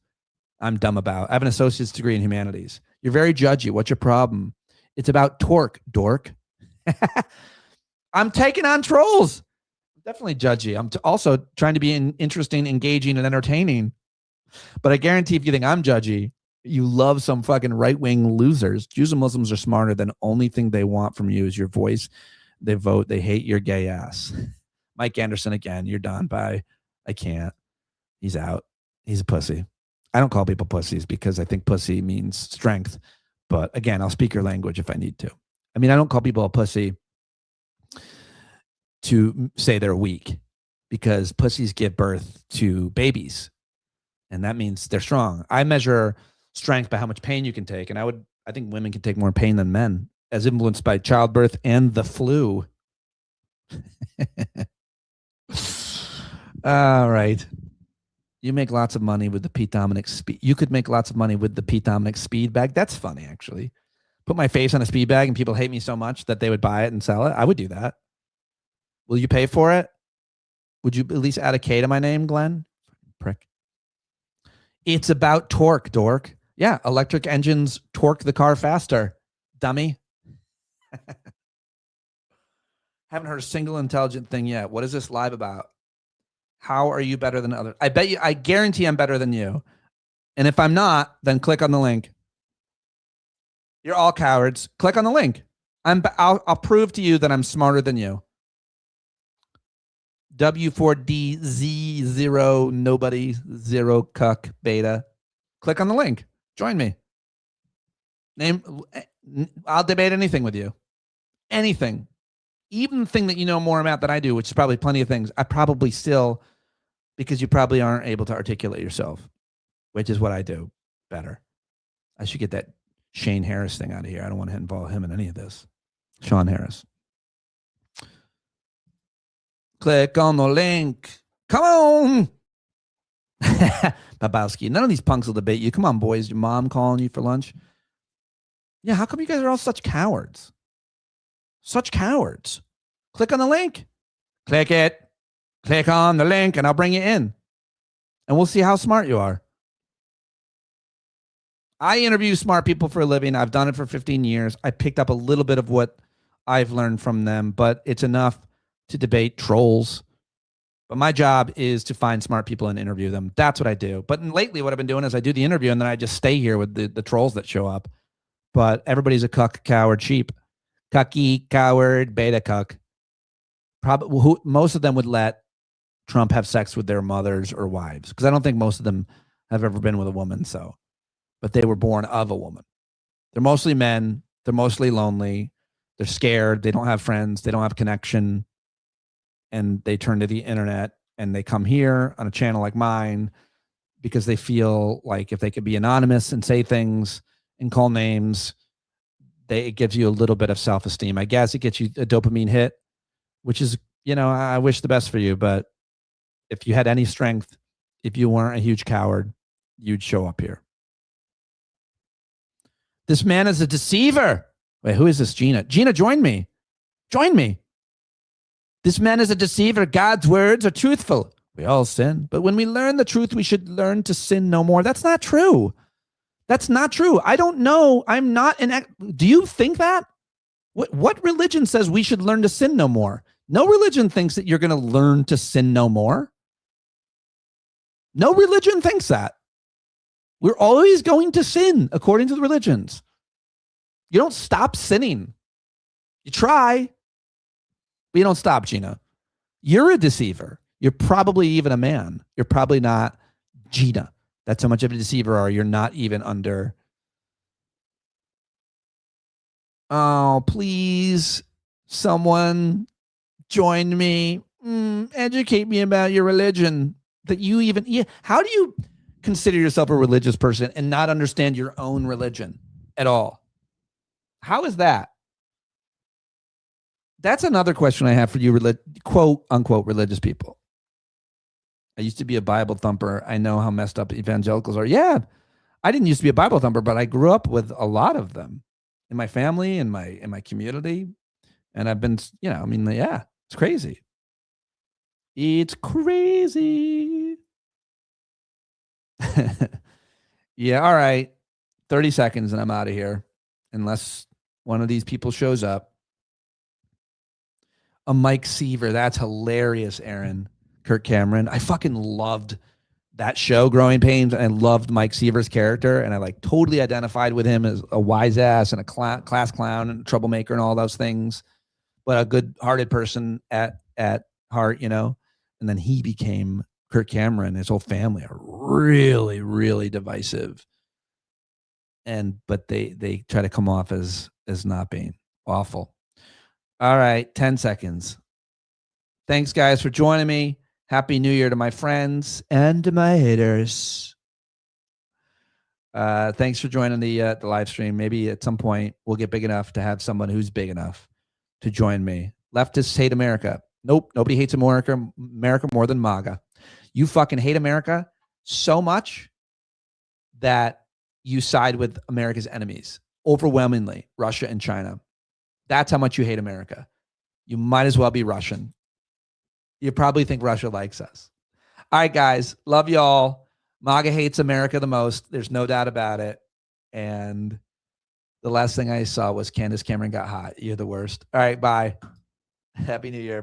I'm dumb about. I have an associate's degree in humanities. You're very judgy. What's your problem? It's about torque, dork. I'm taking on trolls. Definitely judgy. I'm also trying to be interesting, engaging, and entertaining. But I guarantee if you think I'm judgy, you love some fucking right-wing losers. Jews and Muslims are smarter than the only thing they want from you is your voice. They vote. They hate your gay ass. Mike Anderson again. You're done. Bye. I can't. He's out. He's a pussy. I don't call people pussies because I think pussy means strength. But again, I'll speak your language if I need to. I mean, I don't call people a pussy to say they're weak because pussies give birth to babies. And that means they're strong. I measure strength by how much pain you can take. And I think women can take more pain than men, as influenced by childbirth and the flu. All right. You make lots of money with the Pete Dominic speed. You could make lots of money with the Pete Dominic speed bag. That's funny, actually. Put my face on a speed bag and people hate me so much that they would buy it and sell it. I would do that. Will you pay for it? Would you at least add a K to my name, Glenn? Prick. It's about torque, dork. Yeah, electric engines torque the car faster, dummy. Haven't heard a single intelligent thing yet. What is this live about? How are you better than others? I guarantee I'm better than you. And if I'm not, then click on the link. You're all cowards. Click on the link. I'll prove to you that I'm smarter than you. W4DZ0 nobody 0 cuck beta. Click on the link. Join me. I'll debate anything with you. Anything. Even the thing that you know more about than I do, which is probably plenty of things, I probably still, because you probably aren't able to articulate yourself, which is what I do better. I should get that Shawn Harris thing out of here. I don't want to involve him in any of this. Shawn Harris. Click on the link. Come on. Babowski. None of these punks will debate you. Come on, boys. Your mom calling you for lunch. Yeah, how come you guys are all such cowards? Such cowards. Click on the link. Click it. Click on the link and I'll bring you in. And we'll see how smart you are. I interview smart people for a living. I've done it for 15 years. I picked up a little bit of what I've learned from them, but it's enough to debate trolls. But my job is to find smart people and interview them. That's what I do. But lately what I've been doing is I do the interview and then I just stay here with the trolls that show up. But everybody's a cuck, coward, sheep. Cucky, coward, beta cuck. Probably most of them would let Trump have sex with their mothers or wives, because I don't think most of them have ever been with a woman. So, but they were born of a woman. They're mostly men. They're mostly lonely. They're scared. They don't have friends. They don't have connection. And they turn to the internet and they come here on a channel like mine because they feel like if they could be anonymous and say things and call names, it gives you a little bit of self-esteem. I guess it gets you a dopamine hit, which is, I wish the best for you. But if you had any strength, if you weren't a huge coward, you'd show up here. This man is a deceiver. Wait, who is this? Gina. Gina, join me. Join me. This man is a deceiver. God's words are truthful. We all sin. But when we learn the truth, we should learn to sin no more. That's not true. That's not true. I don't know. I'm not do you think that? What religion says we should learn to sin no more? No religion thinks that you're going to learn to sin no more. No religion thinks that. We're always going to sin according to the religions. You don't stop sinning. You try, but you don't stop, Gina. You're a deceiver. You're probably even a man. You're probably not Gina. That's how much of a deceiver are. You're not even under. Oh, please, someone join me. Educate me about your religion. That you even, yeah. How do you consider yourself a religious person and not understand your own religion at all? How is that? That's another question I have for you, quote unquote, religious people. I used to be a Bible thumper. I know how messed up evangelicals are. Yeah, I didn't used to be a Bible thumper, but I grew up with a lot of them in my family, in my community, and I've been, I mean, yeah, it's crazy. It's crazy. Yeah, all right. 30 seconds and I'm out of here. Unless one of these people shows up. A Mike Seaver. That's hilarious, Aaron. Kirk Cameron. I fucking loved that show, Growing Pains. And I loved Mike Seaver's character. And I like totally identified with him as a wise ass and a class clown and a troublemaker and all those things. But a good hearted person at heart, And then he became Kirk Cameron. His whole family are really, really divisive. But they try to come off as not being awful. All right, 10 seconds. Thanks, guys, for joining me. Happy New Year to my friends and to my haters. Thanks for joining the live stream. Maybe at some point we'll get big enough to have someone who's big enough to join me. Leftists hate America. Nope, nobody hates America more than MAGA. You fucking hate America so much that you side with America's enemies, overwhelmingly, Russia and China. That's how much you hate America. You might as well be Russian. You probably think Russia likes us. All right, guys. Love y'all. MAGA hates America the most. There's no doubt about it. And the last thing I saw was Candace Cameron got hot. You're the worst. All right, bye. Happy New Year.